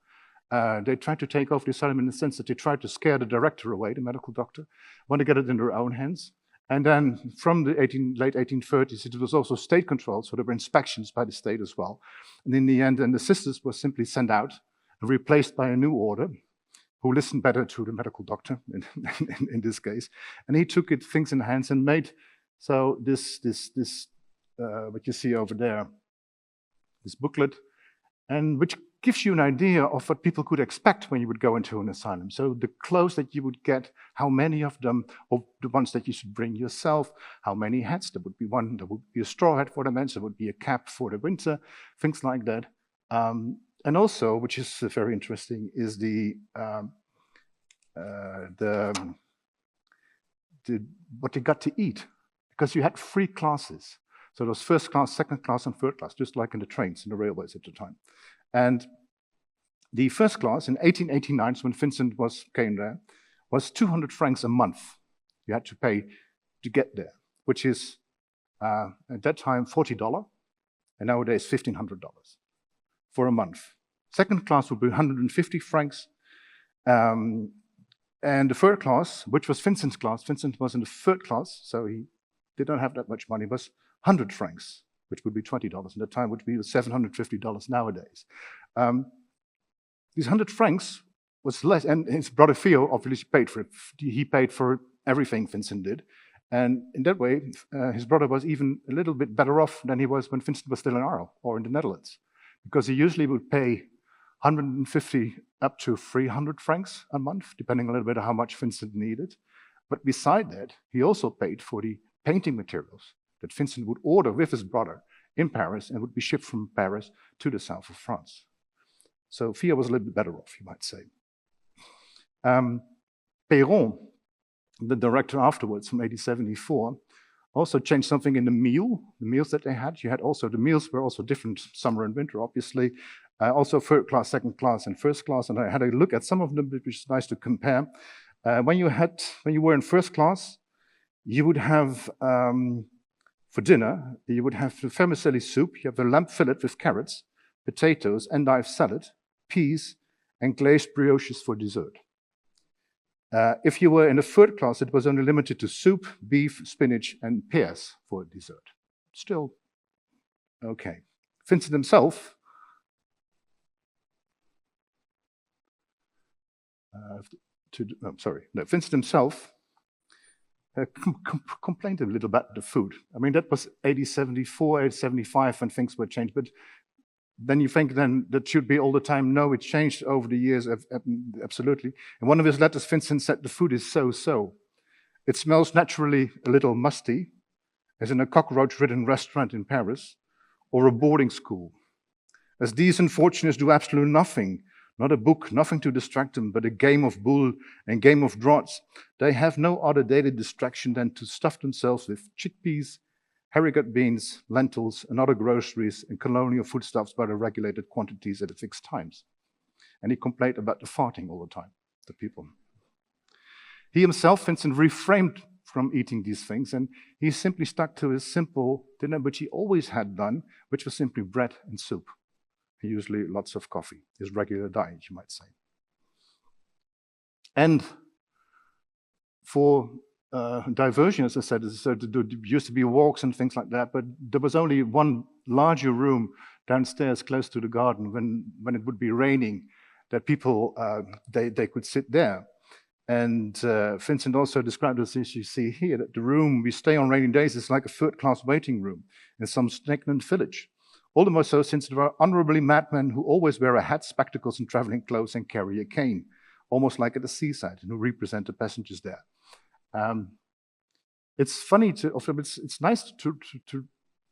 They tried to take over the asylum in the sense that they tried to scare the director away, the medical doctor, want to get it in their own hands. And then from the late 1830s, it was also state controlled, so there were inspections by the state as well. And in the end, then the sisters were simply sent out and replaced by a new order, who listened better to the medical doctor in this case. And he took things in hands and made, so this what you see over there, this booklet, and which gives you an idea of what people could expect when you would go into an asylum. So the clothes that you would get, how many of them, or the ones that you should bring yourself, how many hats. There would be one, there would be a straw hat for the men, so there would be a cap for the winter, things like that. And also, which is very interesting, is what you got to eat, because you had 3 classes. So there was first class, second class, and third class, just like in the trains and the railways at the time. And the first class in 1889, when Vincent came there, was 200 francs a month you had to pay to get there, which is at that time $40, and nowadays $1,500 for a month. Second class would be 150 francs. And the third class, which was Vincent's class, Vincent was in the third class, so he did not have that much money, was 100 francs, which would be $20 at the time, which would be $750 nowadays. These 100 francs was less, and his brother Theo obviously paid for it. He paid for everything Vincent did. And in that way, his brother was even a little bit better off than he was when Vincent was still in Ireland or in the Netherlands, because he usually would pay 150 up to 300 francs a month, depending a little bit on how much Vincent needed. But beside that, he also paid for the painting materials that Vincent would order with his brother in Paris and would be shipped from Paris to the south of France. So Theo was a little bit better off, you might say. Perron, the director afterwards from 1874, also changed something in the meals that they had. You had also, the meals were also different summer and winter, obviously. Also third class, second class, and first class, and I had a look at some of them, which is nice to compare. When you were in first class, you would have, for dinner, you would have the vermicelli soup, you have the lamb fillet with carrots, potatoes, endive salad, peas, and glazed brioches for dessert. If you were in the third class, it was only limited to soup, beef, spinach, and pears for dessert. Still okay. Vincent himself, Vincent himself complained a little about the food. I mean, that was 1874, 1875 when things were changed, but then you think then that should be all the time. No, it changed over the years, absolutely. In one of his letters, Vincent said the food is so-so. It smells naturally a little musty, as in a cockroach-ridden restaurant in Paris, or a boarding school. As these unfortunates do absolutely nothing, Not a book, nothing to distract them, but a game of bull and game of draughts. They have no other daily distraction than to stuff themselves with chickpeas, haricot beans, lentils, and other groceries and colonial foodstuffs by the regulated quantities at fixed times. And he complained about the farting all the time, the people. He himself, Vincent, refrained from eating these things, and he simply stuck to his simple dinner, which he always had done, which was simply bread and soup. Usually lots of coffee, his regular diet, you might say. And for diversion, as I said, there used to be walks and things like that, but there was only one larger room downstairs close to the garden when it would be raining, that people, they could sit there. And Vincent also described this, as you see here, that the room we stay on rainy days is like a third-class waiting room in some stagnant village. All the more so since there are honorably madmen who always wear a hat, spectacles, and traveling clothes and carry a cane, almost like at the seaside, and who represent the passengers there. It's funny it's nice to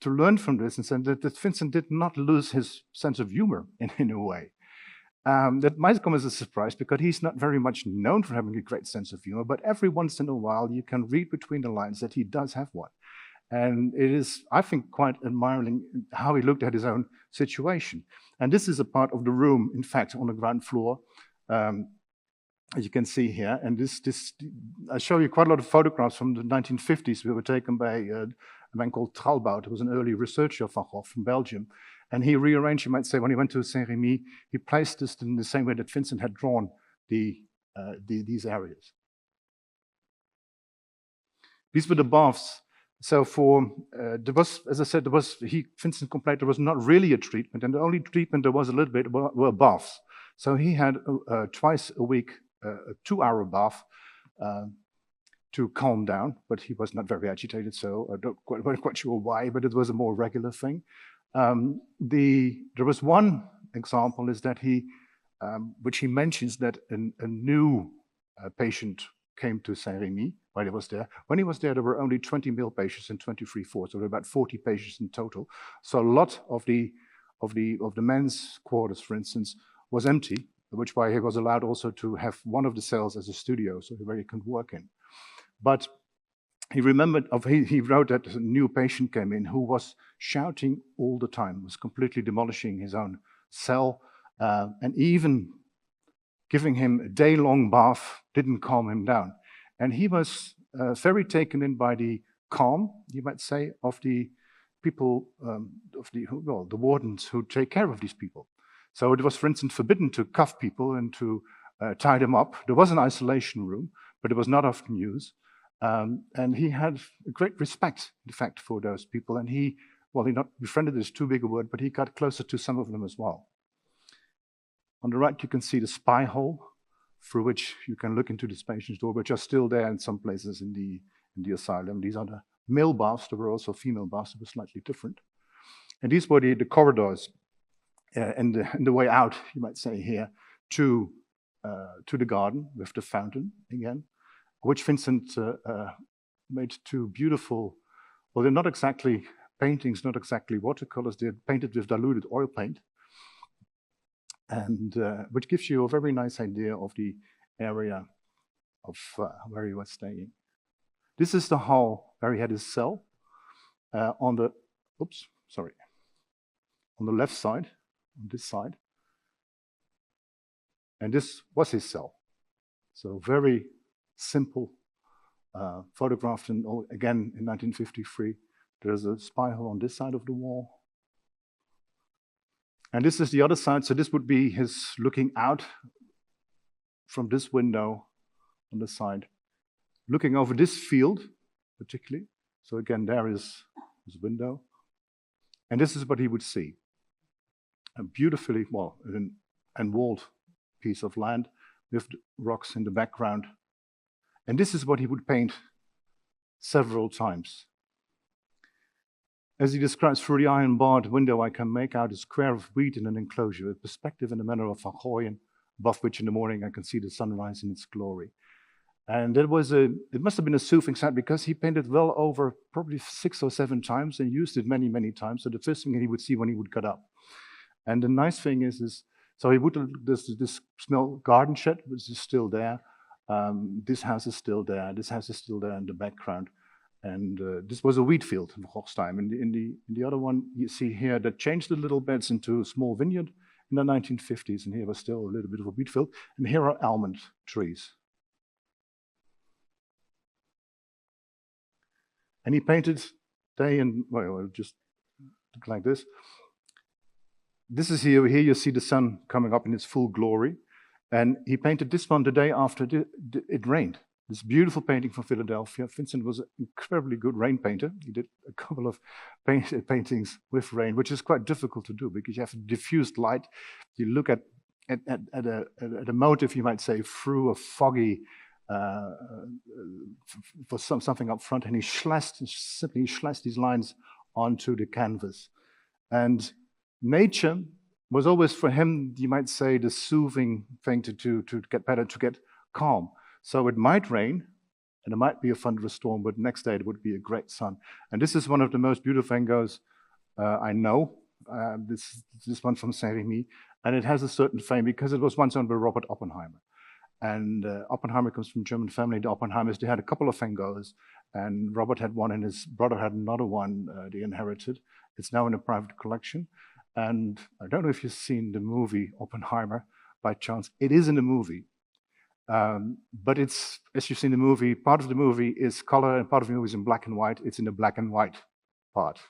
learn from this and say that Vincent did not lose his sense of humor in a way. That might come as a surprise because he's not very much known for having a great sense of humor, but every once in a while you can read between the lines that he does have one. And it is, I think, quite admiring how he looked at his own situation. And this is a part of the room, in fact, on the ground floor, as you can see here. And I show you quite a lot of photographs from the 1950s that were taken by a man called Tralbaut, who was an early researcher of Van Gogh from Belgium. And he rearranged, you might say, when he went to Saint-Rémy, he placed this in the same way that Vincent had drawn these areas. These were the baths. So there was, as I said, Vincent complained there was not really a treatment, and the only treatment there was a little bit were baths. So he had twice a week a 2-hour bath to calm down, but he was not very agitated, so I'm not quite sure why, but it was a more regular thing. There was one example is that which he mentions that a new patient came to Saint-Rémy while he was there. When he was there, there were only 20 male patients and 23 floors, so there were about 40 patients in total. So a lot of the men's quarters, for instance, was empty, which why he was allowed also to have one of the cells as a studio, so where he could work in. But he remembered, he wrote that a new patient came in who was shouting all the time, was completely demolishing his own cell, and even giving him a day-long bath didn't calm him down. And he was very taken in by the calm, you might say, of the people, the wardens who take care of these people. So it was, for instance, forbidden to cuff people and to tie them up. There was an isolation room, but it was not often used. And he had a great respect, in fact, for those people. And he not befriended is too big a word, but he got closer to some of them as well. On the right, you can see the spy hole through which you can look into this patient's door, which are still there in some places in the asylum. These are the male baths. There were also female baths that were slightly different. And these were the corridors and the way out, you might say here, to the garden with the fountain again, which Vincent made two beautiful, well, they're not exactly paintings, not exactly watercolors, they're painted with diluted oil paint, and which gives you a very nice idea of the area of where he was staying. This is the hall where he had his cell on the left side, on this side. And this was his cell. So very simple, photographed again in 1953. There's a spy hole on this side of the wall. And this is the other side, so this would be his looking out from this window on the side, looking over this field, particularly. So again, there is his window. And this is what he would see. A beautifully, and walled piece of land with rocks in the background. And this is what he would paint several times. As he describes, through the iron-barred window, I can make out a square of wheat in an enclosure, with perspective in the manner of Van Gogh, above which in the morning I can see the sunrise in its glory. And it must have been a soothing sight, because he painted well over probably 6 or 7 times and used it many, many times. So the first thing he would see when he would get up. And the nice thing is So he would this small garden shed, which is still there. This house is still there. This house is still there in the background. And this was a wheat field in Gogh's time. And in the other one, you see here, that changed the little beds into a small vineyard in the 1950s. And here was still a little bit of a wheat field. And here are almond trees. And he painted day and, well, just look like this. This is here you see the sun coming up in its full glory. And he painted this one the day after it rained. This beautiful painting from Philadelphia. Vincent was an incredibly good rain painter. He did a couple of paintings with rain, which is quite difficult to do because you have diffused light. You look at a motive, you might say, through a foggy, for something up front, and he simply slashed these lines onto the canvas. And nature was always for him, you might say, the soothing thing to get better, to get calm. So it might rain, and it might be a thunderous storm, but next day it would be a great sun. And this is one of the most beautiful Van Goghs I know. This one from Saint-Rémy, and it has a certain fame because it was once owned by Robert Oppenheimer. And Oppenheimer comes from a German family. The Oppenheimers, they had a couple of Van Goghs, and Robert had one, and his brother had another one they inherited. It's now in a private collection. And I don't know if you've seen the movie Oppenheimer by chance. It is in the movie. But it's, as you've seen the movie, part of the movie is color and part of the movie is in black and white. It's in the black and white part.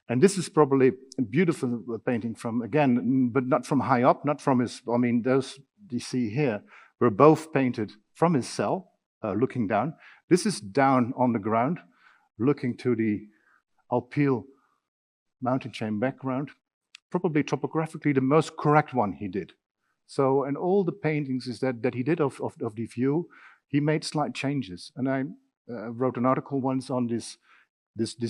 And this is probably a beautiful painting from, again, but not from high up, not from his, I mean, those you see here were both painted from his cell, looking down. This is down on the ground, looking to the Alpil mountain chain background, probably topographically the most correct one he did. So, in all the paintings is that he did of the view, he made slight changes. And I wrote an article once on this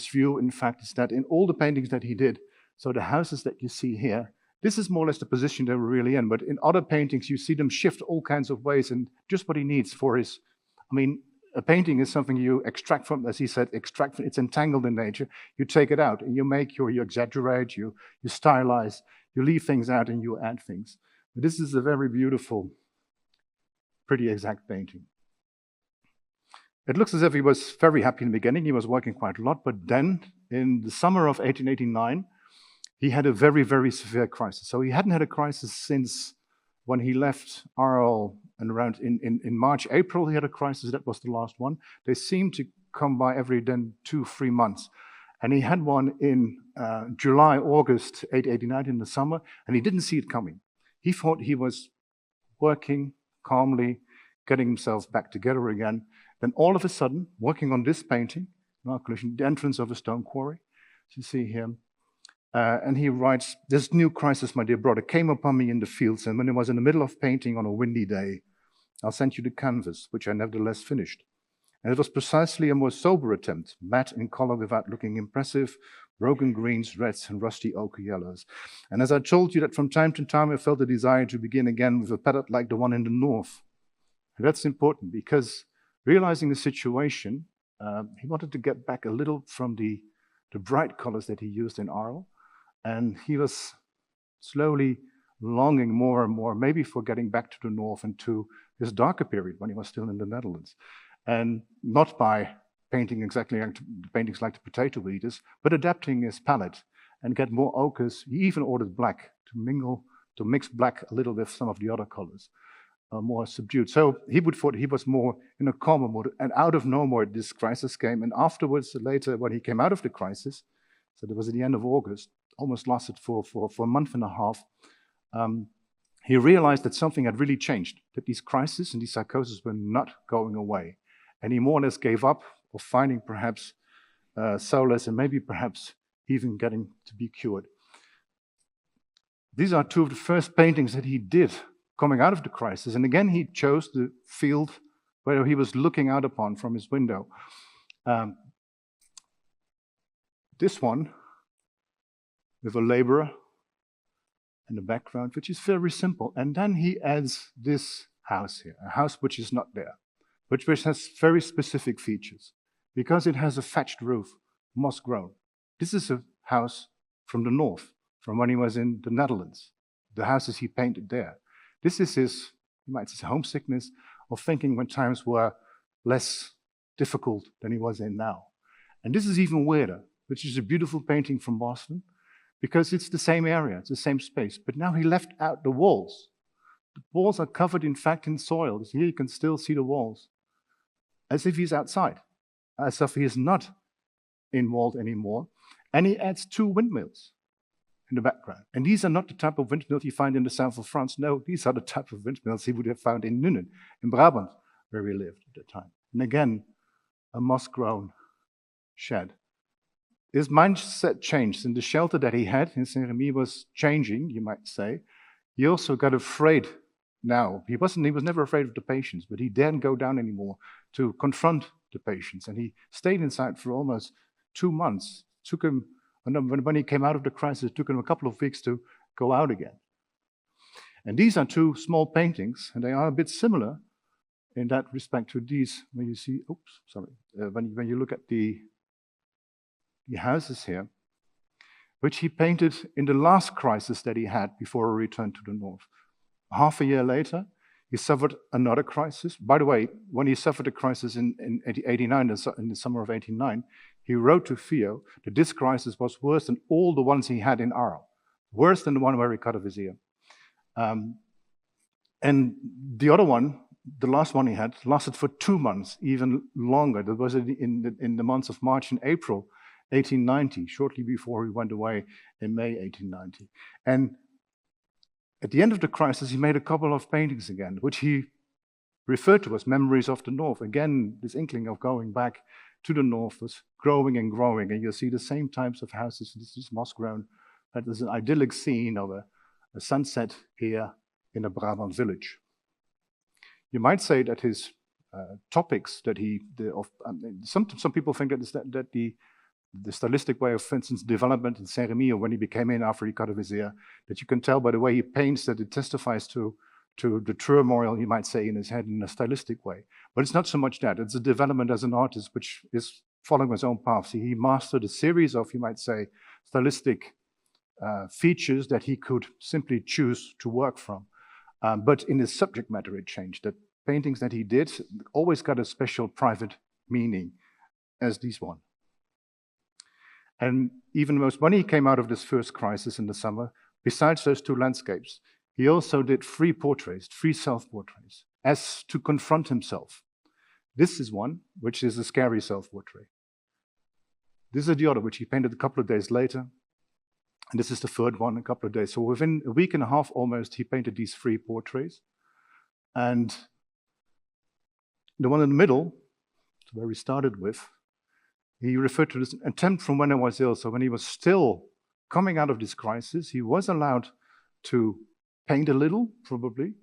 view, in fact, is that in all the paintings that he did, so the houses that you see here, this is more or less the position they were really in. But in other paintings, you see them shift all kinds of ways, and just what he needs for his, I mean, a painting is something you extract from, as he said, extract from, it's entangled in nature. You take it out, and you exaggerate, you stylize, you leave things out, and you add things. But this is a very beautiful, pretty exact painting. It looks as if he was very happy in the beginning. He was working quite a lot, but then in the summer of 1889, he had a very, very severe crisis. So he hadn't had a crisis since when he left Arles, and around in March, April, he had a crisis. That was the last one. They seemed to come by every then 2-3 months. And he had one in July, August 1889 in the summer, and he didn't see it coming. He thought he was working calmly, getting himself back together again. Then all of a sudden, working on this painting, the entrance of a stone quarry, as you see here, and he writes, "This new crisis, my dear brother, came upon me in the fields, and when I was in the middle of painting on a windy day, I'll send you the canvas, which I nevertheless finished. And it was precisely a more sober attempt, matte in color without looking impressive, broken greens, reds, and rusty ochre yellows. And as I told you that from time to time I felt a desire to begin again with a palette like the one in the north." And that's important because realizing the situation, he wanted to get back a little from the bright colors that he used in Arles, and he was slowly longing more and more, maybe for getting back to the north and to his darker period when he was still in the Netherlands. And not by painting exactly like paintings like the Potato Eaters, but adapting his palette and get more ochres. He even ordered black to mix black a little with some of the other colors, more subdued. So he thought he was more in a calmer mood, and out of nowhere this crisis came. And afterwards, later, when he came out of the crisis, so that was at the end of August, almost lasted for a month and a half, he realized that something had really changed, that these crises and these psychoses were not going away. And he more or less gave up of finding perhaps solace and maybe perhaps even getting to be cured. These are two of the first paintings that he did coming out of the crisis. And again, he chose the field where he was looking out upon from his window. This one with a laborer in the background, which is very simple. And then he adds this house here, a house which is not there, which has very specific features because it has a thatched roof, moss grown. This is a house from the north, from when he was in the Netherlands, the houses he painted there. This is his, you might say, homesickness of thinking when times were less difficult than he was in now. And this is even weirder, which is a beautiful painting from Boston, because it's the same area, it's the same space, but now he left out the walls. The walls are covered, in fact, in soil. Here you can still see the walls, as if he's outside, as if he is not in-walled anymore. And he adds 2 windmills in the background. And these are not the type of windmills you find in the south of France. No, these are the type of windmills he would have found in Nuenen, in Brabant, where he lived at the time. And again, a moss-grown shed. His mindset changed, and the shelter that he had in Saint-Rémy was changing, you might say. He also got afraid now. He was never afraid of the patients, but he didn't go down anymore to confront the patients. And he stayed inside for almost 2 months. Took him, when he came out of the crisis, it took him a couple of weeks to go out again. And these are 2 small paintings, and they are a bit similar in that respect to these. When you see, when you look at the houses here, which he painted in the last crisis that he had before he returned to the north. Half a year later, he suffered another crisis. By the way, when he suffered a crisis in 89, in the summer of 89, he wrote to Theo that this crisis was worse than all the ones he had in Arles, worse than the one where he cut off his ear. And the other one, the last one he had, lasted for 2 months, even longer. That was in the months of March and April 1890, shortly before he went away in May 1890. And at the end of the crisis, he made a couple of paintings again, which he referred to as memories of the North. Again, this inkling of going back to the North was growing and growing, and you'll see the same types of houses. This is moss-grown. That is an idyllic scene of a sunset here in a Brabant village. You might say that his topics that some people think that the stylistic way of, for instance, development in Saint-Rémy, or when he became in after he cut off his ear, that you can tell by the way he paints that it testifies to the turmoil, you might say, in his head in a stylistic way. But it's not so much that. It's a development as an artist which is following his own path. See, he mastered a series of, you might say, stylistic features that he could simply choose to work from. But in his subject matter, it changed. The paintings that he did always got a special private meaning, as these one. And even when he came out of this first crisis in the summer, besides those 2 landscapes, he also did 3 portraits, 3 self-portraits, as to confront himself. This is one, which is a scary self-portrait. This is the other, which he painted a couple of days later. And this is the 3rd one, a couple of days. So within a week and a half almost, he painted these 3 portraits. And the one in the middle, where we started with, he referred to this attempt from when I was ill. So when he was still coming out of this crisis, he was allowed to paint a little, probably,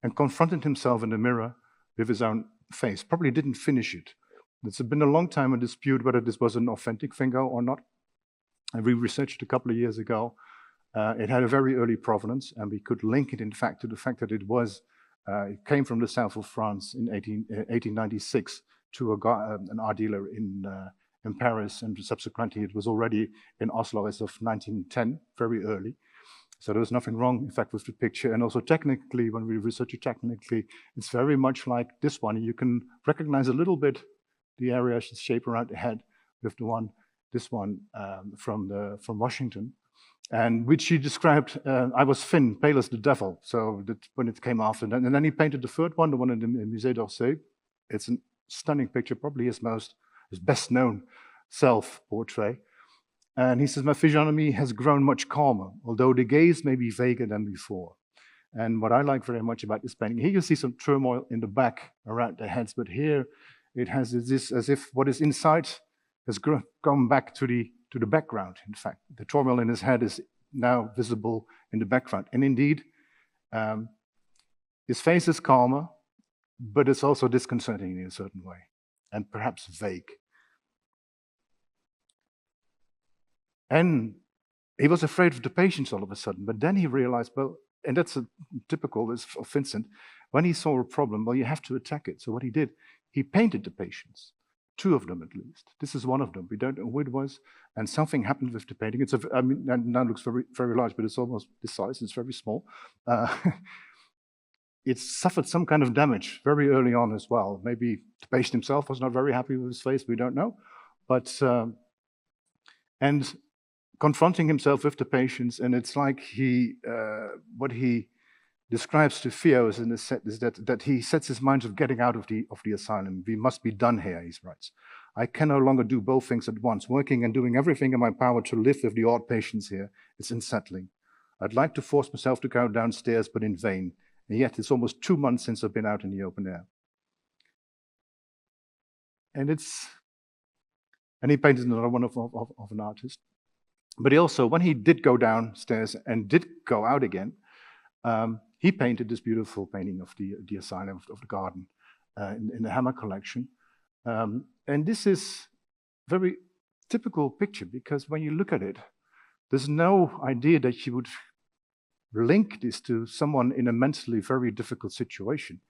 and confronted himself in the mirror with his own face. Probably didn't finish it. It's been a long time a dispute whether this was an authentic Van Gogh or not. And we researched a couple of years ago. It had a very early provenance, and we could link it, in fact, to the fact that it came from the south of France in 1896 to an art dealer in Paris, and subsequently it was already in Oslo as of 1910, very early. So there was nothing wrong, in fact, with the picture. And also technically, when we research it technically, it's very much like this one. You can recognize a little bit the area, shape around the head with this one from Washington, and which he described, I was thin, pale as the devil, so that when it came after. And then he painted the 3rd one, the one in the Musée d'Orsay. It's a stunning picture, probably his best known self-portrait. And he says, my physiognomy has grown much calmer, although the gaze may be vaguer than before. And what I like very much about this painting, here you see some turmoil in the back around the heads, but here it has this as if what is inside has gone back to the background, in fact. The turmoil in his head is now visible in the background. And indeed, his face is calmer, but it's also disconcerting in a certain way, and perhaps vague. And he was afraid of the patients all of a sudden, but then he realized, well, and that's typical of Vincent, when he saw a problem, well, you have to attack it. So what he did, he painted the patients two of them at least. This is one of them. We don't know who it was, and something happened with the painting. I mean, now it looks very, very large, but it's almost this size. It's very small. It suffered some kind of damage very early on as well. Maybe the patient himself was not very happy with his face. We don't know, but and confronting himself with the patients, and it's like what he describes to Theo is that he sets his mind of getting out of the asylum. We must be done here, he writes. I can no longer do both things at once, working and doing everything in my power to live with the odd patients here. It's unsettling. I'd like to force myself to go downstairs, but in vain. And yet it's almost 2 months since I've been out in the open air. And he painted another one of an artist. But he also, when he did go downstairs and did go out again, he painted this beautiful painting of the asylum, of the garden, in the Hammer collection. And this is a very typical picture, because when you look at it, there's no idea that you would link this to someone in a mentally very difficult situation.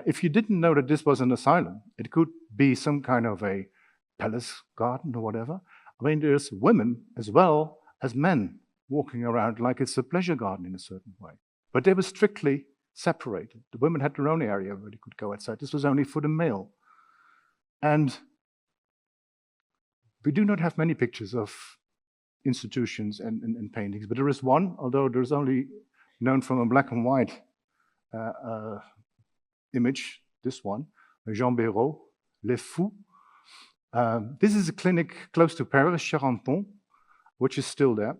If you didn't know that this was an asylum, it could be some kind of a palace garden or whatever. I mean, there's women as well as men walking around like it's a pleasure garden in a certain way. But they were strictly separated. The women had their own area where they could go outside. This was only for the male. And we do not have many pictures of institutions and paintings, but there is one, although there's only known from a black and white image, this one, Jean Béraud, Les Fous. This is a clinic close to Paris, Charenton, which is still there.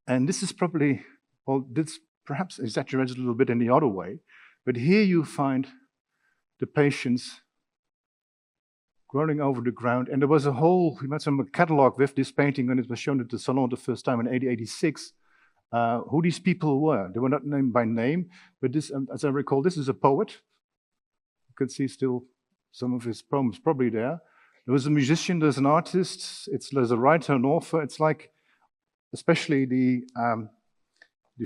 And this is probably, well, this perhaps exaggerated a little bit in the other way, but here you find the patients rolling over the ground. And there was a whole, we made some catalog with this painting when it was shown at the Salon the first time in 1886, who these people were. They were not named by name, but this, as I recall, this is a poet. You can see still some of his poems probably there. There was a musician, there's an artist, there's a writer, an author. It's like, especially the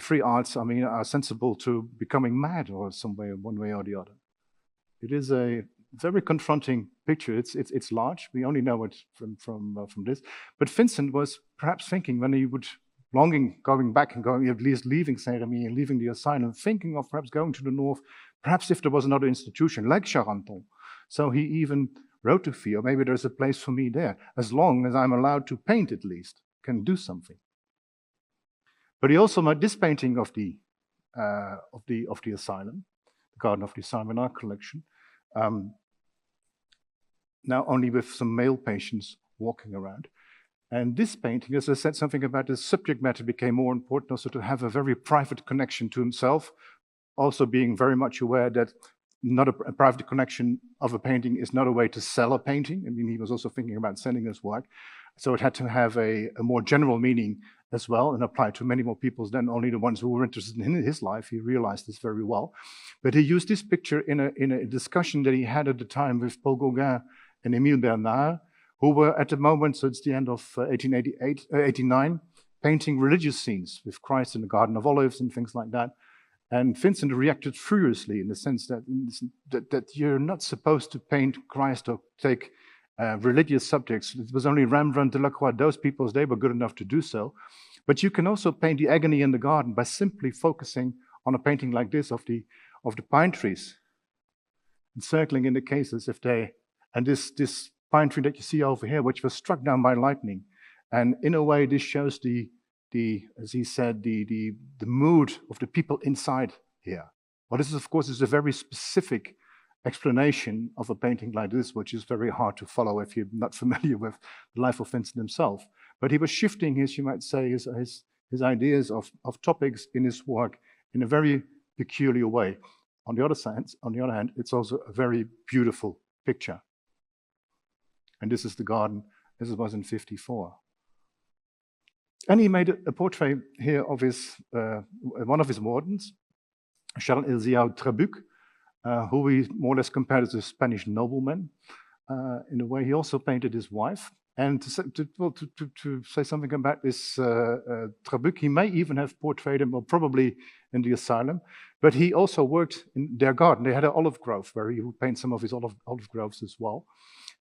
free arts, I mean, are sensible to becoming mad or some way, one way or the other. It is a very confronting picture. It's large. We only know it from this. But Vincent was perhaps thinking, when he would going back and going, at least leaving Saint-Rémy and leaving the asylum, thinking of perhaps going to the north, perhaps if there was another institution like Charenton. So he even wrote to Theo, maybe there's a place for me there, as long as I'm allowed to paint at least, can do something. But he also made this painting of the asylum, the Garden of the Asylum in our collection. Now only with some male patients walking around. And this painting, as I said, something about the subject matter became more important, also to have a very private connection to himself, also being very much aware that not a private connection of a painting is not a way to sell a painting. I mean, he was also thinking about selling his work. So it had to have a more general meaning as well, and apply to many more people than only the ones who were interested in his life. He realized this very well. But he used this picture in a discussion that he had at the time with Paul Gauguin and Émile Bernard, who were at the moment, so it's the end of 1889, painting religious scenes with Christ in the Garden of Olives and things like that. And Vincent reacted furiously in the sense that you're not supposed to paint Christ or take religious subjects. It was only Rembrandt, Delacroix, those people, they were good enough to do so. But you can also paint the agony in the garden by simply focusing on a painting like this of the pine trees, encircling in the cases if they, and this pine tree that you see over here, which was struck down by lightning. And in a way, this shows as he said, the mood of the people inside here. Well, this is, of course, is a very specific explanation of a painting like this, which is very hard to follow if you're not familiar with the life of Vincent himself. But he was shifting his, you might say, his ideas of topics in his work in a very peculiar way. On the other hand, it's also a very beautiful picture. And this is the garden. This was in 1954. And he made a portrait here of one of his wardens, Charles Elziao Trabuc, who we more or less compared as a Spanish nobleman. In a way, he also painted his wife. And to say something about this Trabuc, he may even have portrayed him, or probably in the asylum, but he also worked in their garden. They had an olive grove where he would paint some of his olive groves as well.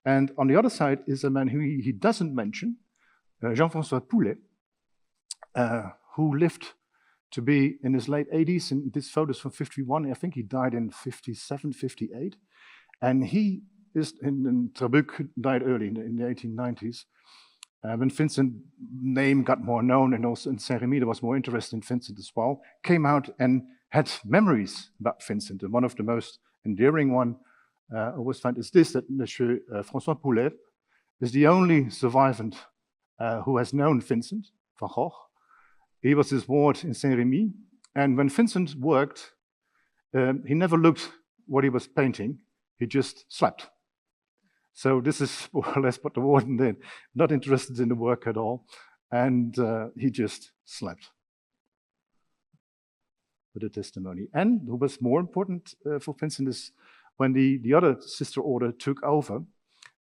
And on the other side is a man who he doesn't mention, Jean-François Poulet, who lived to be in his late 80s, and this photo is from 51, I think he died in 57, 58. And he is, in Trabuc, died early in the 1890s. When Vincent's name got more known, and also in Saint-Rémy there was more interest in Vincent as well, came out and had memories about Vincent. And one of the most endearing one I always find is this, that Monsieur François Poulet is the only survivant who has known Vincent Van Gogh. He was his ward in Saint-Rémy, and when Vincent worked, he never looked what he was painting, he just slept. So this is more or less what the warden did, not interested in the work at all, and he just slept. With a testimony. And what was more important for Vincent is when the other sister order took over,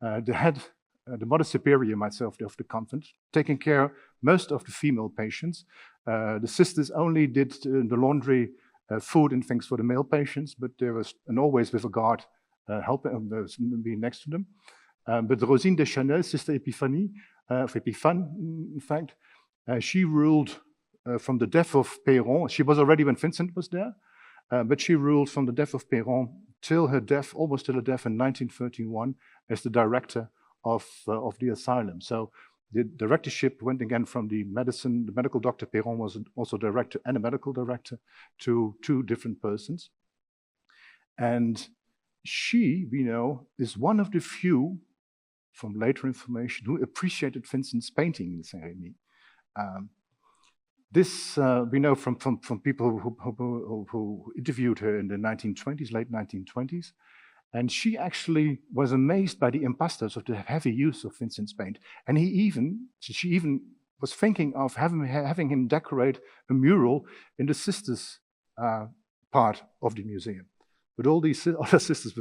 the head, the mother superior myself of the convent, taking care of most of the female patients. The sisters only did the laundry, food and things for the male patients, but there was, and always with a guard helping being next to them. But Rosine de Chanel, Sister Epiphanie, Epiphane, in fact, she ruled from the death of Perron. She was already when Vincent was there, but she ruled from the death of Perron till her death, almost till her death in 1931, as the director of the asylum. So the directorship went again from the medical doctor. Perron was also director and a medical director, to two different persons. And she, we know, is one of the few, from later information, who appreciated Vincent's painting in Saint-Rémy. This we know from people who interviewed her in the 1920s, late 1920s. And she actually was amazed by the impastos of the heavy use of Vincent's paint. And she even was thinking of having him decorate a mural in the sisters' part of the museum. But all these other sisters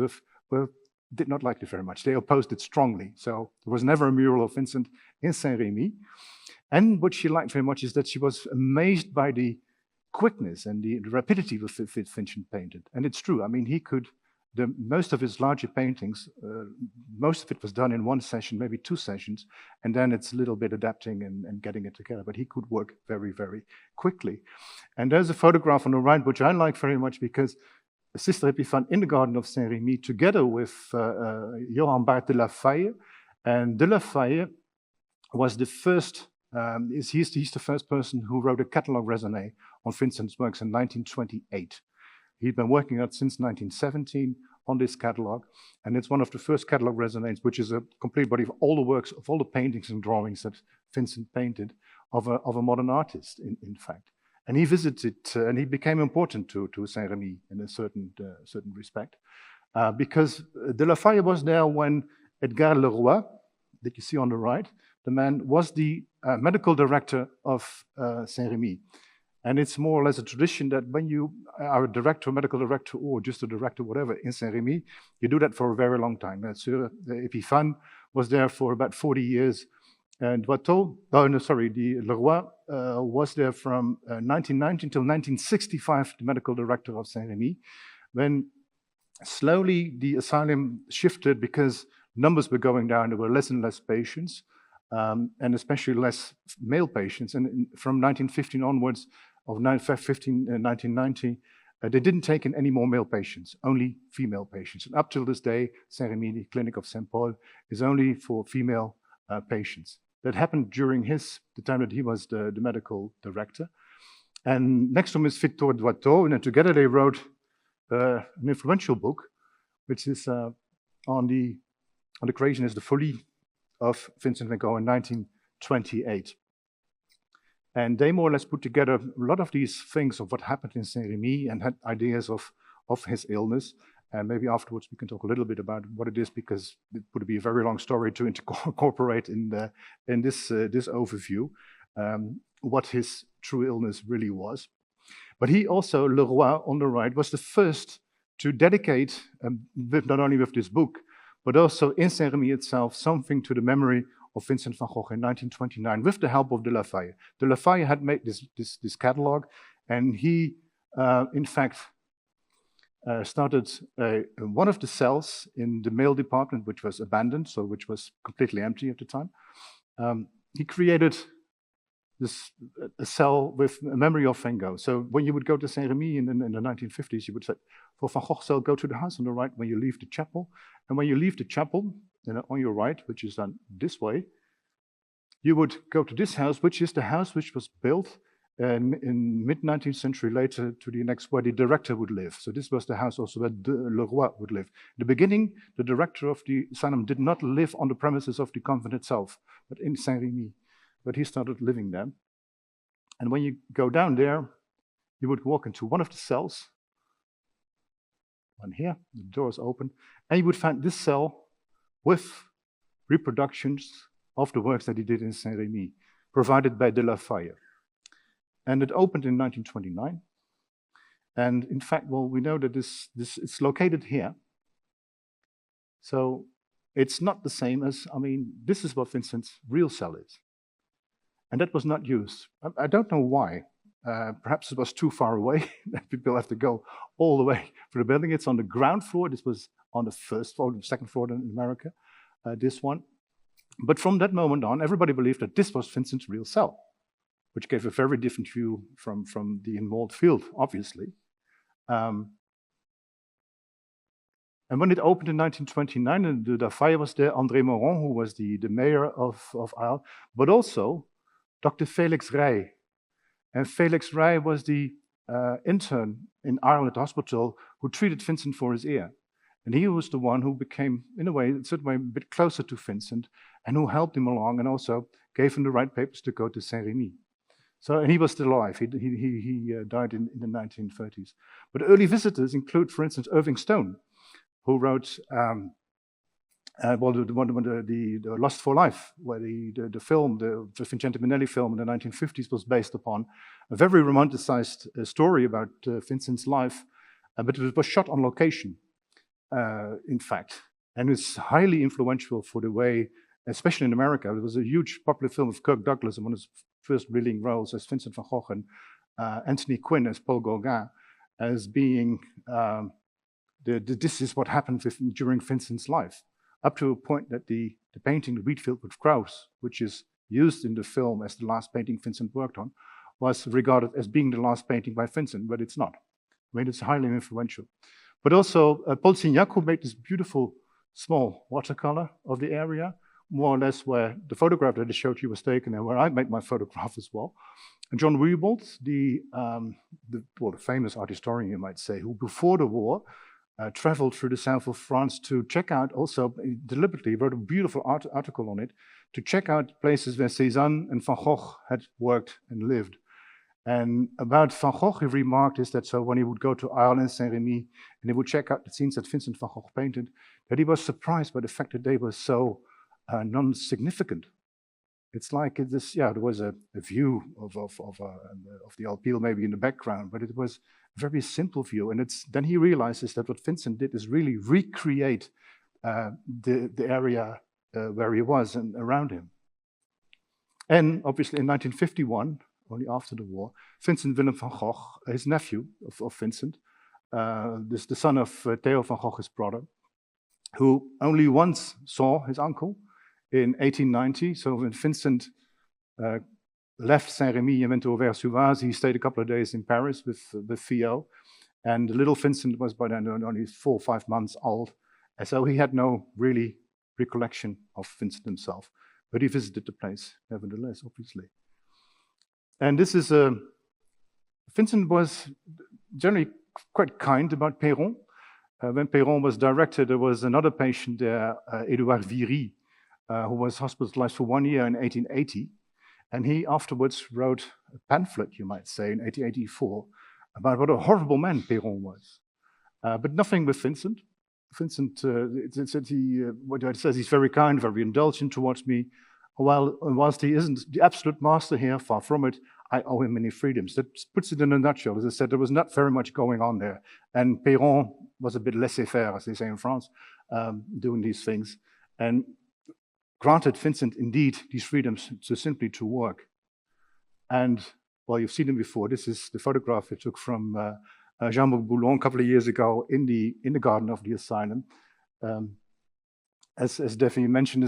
did not like it very much. They opposed it strongly. So there was never a mural of Vincent in Saint-Rémy. And what she liked very much is that she was amazed by the quickness and the rapidity with which Vincent painted. And it's true. I mean, he could, most of his larger paintings, most of it was done in one session, maybe 2 sessions, and then it's a little bit adapting and getting it together. But he could work very, very quickly. And there's a photograph on the right, which I like very much, because Sister Epiphane in the Garden of Saint-Rémy, together with Johann Bart de la Faye. And de la Faye was the first, he's the first person who wrote a catalogue raisonné on Vincent's works in 1928. He'd been working on it since 1917 on this catalogue, and it's one of the first catalogue raisonnés, which is a complete body of all the works, of all the paintings and drawings that Vincent painted of a modern artist, in fact. And he visited, and he became important to Saint-Rémy in a certain respect, because de la Faye was there when Edgar Leroy, that you see on the right, the man was the medical director of Saint-Rémy. And it's more or less a tradition that when you are a director, medical director, or just a director, whatever, in Saint-Rémy, you do that for a very long time. Sir Epiphane was there for about 40 years. And the Leroy was there from 1919 till 1965, the medical director of Saint-Rémy, when slowly the asylum shifted because numbers were going down, there were less and less patients, and especially less male patients. And from 1915 onwards, of 1990, they didn't take in any more male patients, only female patients. And up till this day, Saint-Rémy, the clinic of Saint-Paul, is only for female patients. That happened during the time that he was the medical director. And next to him is Victor Doiteau, and then together they wrote an influential book, which is on the creationist, the Folie of Vincent van Gogh in 1928. And they more or less put together a lot of these things of what happened in Saint-Rémy and had ideas of his illness. And maybe afterwards we can talk a little bit about what it is, because it would be a very long story to incorporate in this overview what his true illness really was. But he also, Leroy on the right, was the first to dedicate, not only with this book, but also in Saint-Rémy itself, something to the memory of Vincent van Gogh in 1929, with the help of de la Faye. De la Faye had made this catalogue, and he, in fact, started one of the cells in the male department, which was abandoned, so which was completely empty at the time. He created a cell with a memory of Van Gogh. So when you would go to Saint-Rémy in the 1950s, you would say, for Van Gogh cell, go to the house on the right when you leave the chapel. And when you leave the chapel, on your right, which is done this way, you would go to this house, which is the house which was built in mid-19th century later to the next where the director would live. So this was the house also where Le Roi would live. In the beginning, the director of the asylum did not live on the premises of the convent itself, but in Saint-Rémy. But he started living there. And when you go down there, you would walk into one of the cells, one here, the door is open, and you would find this cell with reproductions of the works that he did in Saint-Rémy, provided by de la Faye. And it opened in 1929. And in fact, well, we know that it's located here. So it's not the same as, this is what Vincent's real cell is. And that was not used. I don't know why. Perhaps it was too far away. People have to go all the way for the building. It's on the ground floor. This was on the first floor, the second floor in America, this one. But from that moment on, everybody believed that this was Vincent's real cell, which gave a very different view from the involved field, obviously. And when it opened in 1929, and de la Faye was there, André Moron, who was the mayor of Arles, but also Dr. Felix Rey. And Felix Rey was the intern in Arles at the hospital who treated Vincent for his ear. And he was the one who became, in a way, in a certain way, a bit closer to Vincent and who helped him along and also gave him the right papers to go to Saint-Rémy. So, and he was still alive. He died in the 1930s. But early visitors include, for instance, Irving Stone, who wrote the Lust for Life, where the film, the Vincenzo Minnelli film in the 1950s was based upon a very romanticized story about Vincent's life, but it was shot on location, in fact. And it's highly influential for the way, especially in America, there was a huge popular film of Kirk Douglas, and one of his first leading roles as Vincent van Gogh, and Anthony Quinn as Paul Gauguin, as being, this is what happened during Vincent's life, up to a point that the painting, The Wheatfield with Crows, which is used in the film as the last painting Vincent worked on, was regarded as being the last painting by Vincent, but it's not. It's highly influential. But also, Paul Signac, who made this beautiful small watercolor of the area, more or less where the photograph that I showed you was taken and where I made my photograph as well. And John Wiebold, the famous art historian, you might say, who before the war traveled through the south of France to check out, also deliberately wrote a beautiful article on it, to check out places where Cézanne and Van Gogh had worked and lived. And about Van Gogh, he remarked is that so when he would go to Arles and Saint-Rémy, and he would check out the scenes that Vincent van Gogh painted, that he was surprised by the fact that they were so non-significant. It's like there was a view of the Alpilles maybe in the background, but it was a very simple view. And then he realizes that what Vincent did is really recreate the area where he was and around him. And obviously in 1951, only after the war, Vincent Willem van Gogh, his nephew of Vincent, the son of Theo van Gogh, his brother, who only once saw his uncle in 1890. So when Vincent left Saint-Rémy and went to Auvers-sur-Oise, he stayed a couple of days in Paris with Theo. And the little Vincent was by then only 4 or 5 months old. And so he had no really recollection of Vincent himself. But he visited the place, nevertheless, obviously. And this is Vincent was generally quite kind about Perron. When Perron was director, there was another patient there, Edouard Viry, who was hospitalized for 1 year in 1880. And he afterwards wrote a pamphlet, you might say, in 1884, about what a horrible man Perron was. But nothing with Vincent. Vincent, what it says, he's very kind, very indulgent towards me. Whilst he isn't the absolute master here, far from it, I owe him many freedoms. That puts it in a nutshell. As I said, there was not very much going on there. And Perron was a bit laissez-faire, as they say in France, doing these things. And granted Vincent, indeed, these freedoms simply to work. And, well, you've seen him before. This is the photograph he took from Jean-Marc Boulon, a couple of years ago in the garden of the asylum. As Daphne mentioned,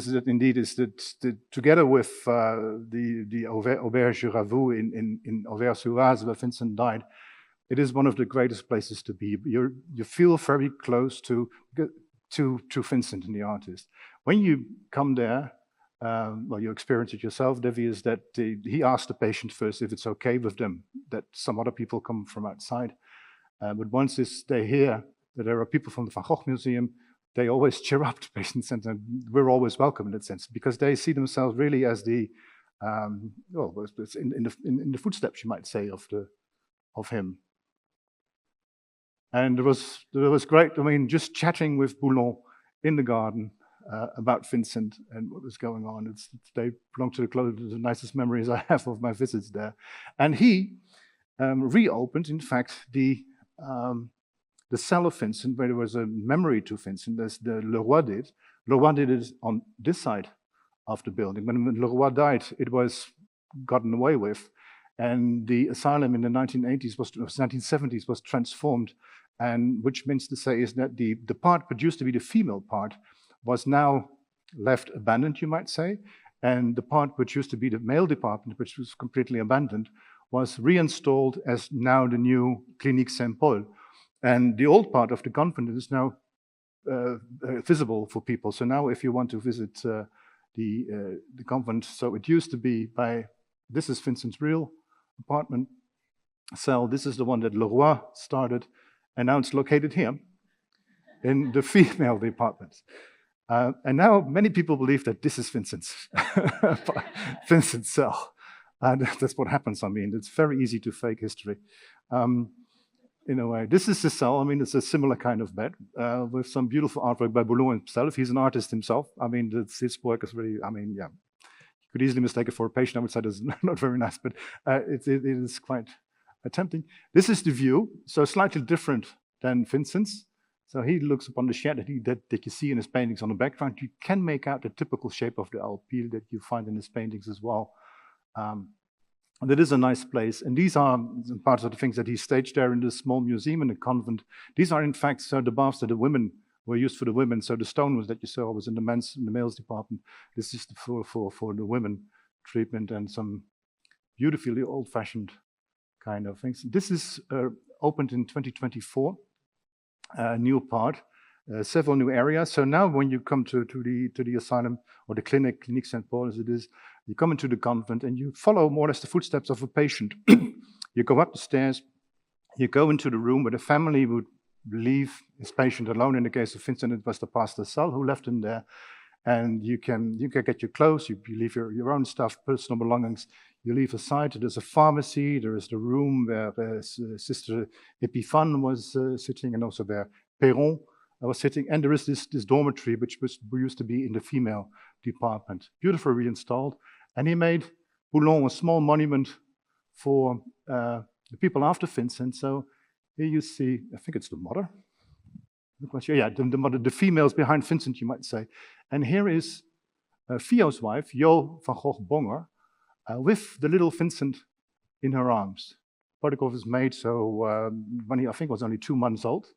together with the Auberge du Ravou in Auvers-sur-Oise, where Vincent died, it is one of the greatest places to be. You feel very close to Vincent and the artist. When you come there, well, you experience it yourself, Davy, is that he asked the patient first if it's okay with them, that some other people come from outside. But once they hear that there are people from the Van Gogh Museum, they always cheer up the patients, and we're always welcome in that sense, because they see themselves really as the, well, in the footsteps, you might say, of him. And it was great, I mean, just chatting with Boulon in the garden about Vincent and what was going on. They belong to the nicest memories I have of my visits there. And he reopened, in fact, the cell of Vincent, where there was a memory to Vincent, as the Leroy did. Leroy did it on this side of the building. When Leroy died, it was gotten away with. And the asylum in the 1970s was transformed. And which means to say is that the part which used to be the female part was now left abandoned, you might say. And the part which used to be the male department, which was completely abandoned, was reinstalled as now the new Clinique Saint-Paul. And the old part of the convent is now visible for people. So now if you want to visit the convent, so it used to be this is Vincent's real apartment cell. This is the one that Leroy started, and now it's located here in the female department. And now many people believe that this is Vincent's cell. And that's what happens. I mean, it's very easy to fake history. In a way, this is the cell. I mean, it's a similar kind of bed with some beautiful artwork by Boulon himself. He's an artist himself. I mean, his work is really, I mean, yeah. You could easily mistake it for a patient. I would say it's not very nice, but it is quite tempting. This is the view, so slightly different than Vincent's. So he looks upon the shed that you see in his paintings on the background. You can make out the typical shape of the alpil that you find in his paintings as well. And it is a nice place. And these are parts of the things that he staged there in this small museum in the convent. These are, in fact, so the baths that the women were used for the women. So the stone was that you saw was in the males department. This is for the women treatment, and some beautifully old-fashioned kind of things. This is opened in 2024, a new part, several new areas. So now when you come to the asylum, or the Clinique Saint-Paul as it is, you come into the convent and you follow more or less the footsteps of a patient. You go up the stairs, you go into the room where the family would leave his patient alone. In the case of Vincent, it was the pastor cell who left him there. And you can get your clothes, you leave your own stuff, personal belongings, you leave aside. There's a pharmacy, there is the room where Sister Epiphane was sitting, and also where Perron was sitting. And there is this dormitory, which used to be in the female department. Beautifully reinstalled. And he made Boulon a small monument for the people after Vincent. So here you see, I think it's the mother. Yeah, the mother, the females behind Vincent, you might say. And here is Fio's wife, Jo van Gogh Bonger, with the little Vincent in her arms. Photograph was made so when he, I think, was only 2 months old.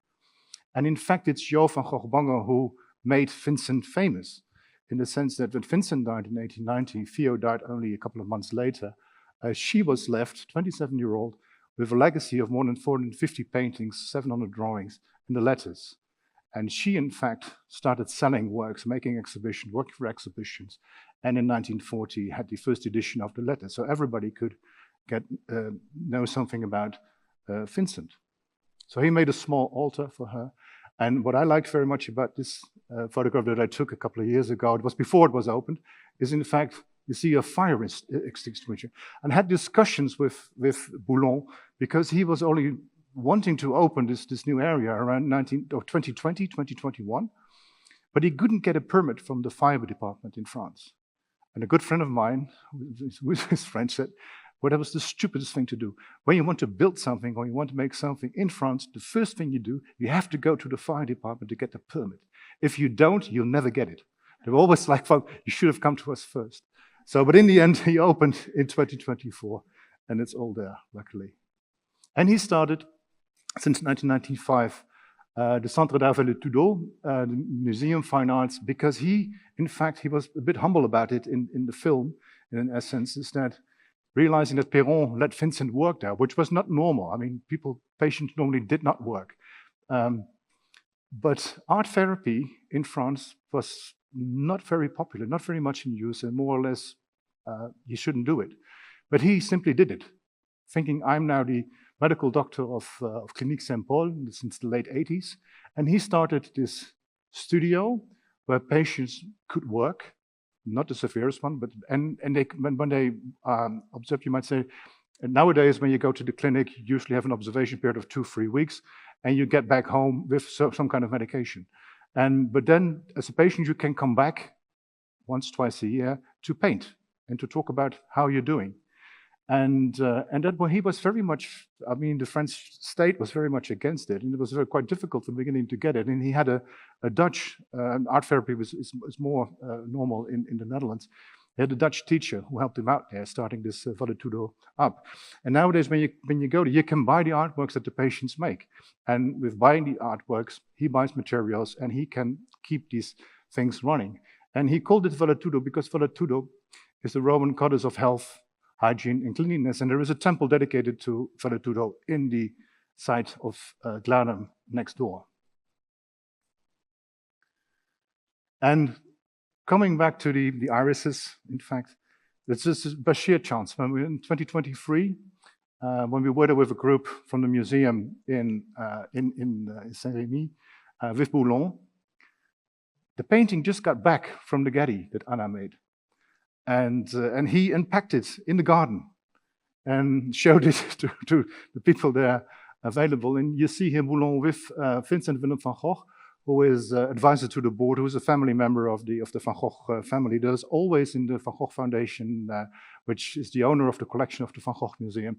And in fact, it's Jo van Gogh Bonger who made Vincent famous, in the sense that when Vincent died in 1890, Theo died only a couple of months later. She was left, 27-year-old, with a legacy of more than 450 paintings, 700 drawings, and the letters. And she, in fact, started selling works, making exhibitions, working for exhibitions, and in 1940 had the first edition of the letters, so everybody could know something about Vincent. So he made a small altar for her. And what I liked very much about this photograph that I took a couple of years ago, it was before it was opened, is in fact, you see a fire extinguisher. And had discussions with Boulon, because he was only wanting to open this new area around 2020, 2021, but he couldn't get a permit from the fire department in France. And a good friend of mine, who is French, said, well, that was the stupidest thing to do. When you want to build something or you want to make something in France, the first thing you do, you have to go to the fire department to get the permit. If you don't, you'll never get it. They were always like, well, you should have come to us first. So, but in the end, he opened in 2024, and it's all there, luckily. And he started since 1995, the Centre d'Art Vallée-Tudo, the Museum of Fine Arts, because he, in fact, he was a bit humble about it in the film, in essence, is that realizing that Perron let Vincent work there, which was not normal. I mean, patients normally did not work. But art therapy in France was not very popular, not very much in use, and more or less, you shouldn't do it. But he simply did it, thinking, I'm now the medical doctor of Clinique Saint-Paul since the late 80s. And he started this studio where patients could work, not the severest one, but when they observe, you might say, nowadays when you go to the clinic, you usually have an observation period of 2-3 weeks, and you get back home with some kind of medication. But then, as a patient, you can come back once, twice a year to paint and to talk about how you're doing. And that he was very much, I mean, the French state was very much against it, and it was quite difficult in the beginning to get it. And he had a Dutch, art therapy is more normal in the Netherlands. He had a Dutch teacher who helped him out there, starting this Vallée-Tudo up. And nowadays, when you go there, you can buy the artworks that the patients make. And with buying the artworks, he buys materials, and he can keep these things running. And he called it Vallée-Tudo because Vallée-Tudo is the Roman goddess of health, hygiene, and cleanliness. And there is a temple dedicated to Vallée-Tudo in the site of Glarnum next door. And coming back to the irises, in fact, it's just by sheer chance. When we were in 2023, when we were there with a group from the museum in Saint-Rémy, with Boulogne, the painting just got back from the Getty that Anna made. And he unpacked it in the garden and showed it to the people there available. And you see here Boulogne with Vincent Van Gogh, who is advisor to the board, who is a family member of the Van Gogh family. There's always in the Van Gogh Foundation, which is the owner of the collection of the Van Gogh Museum,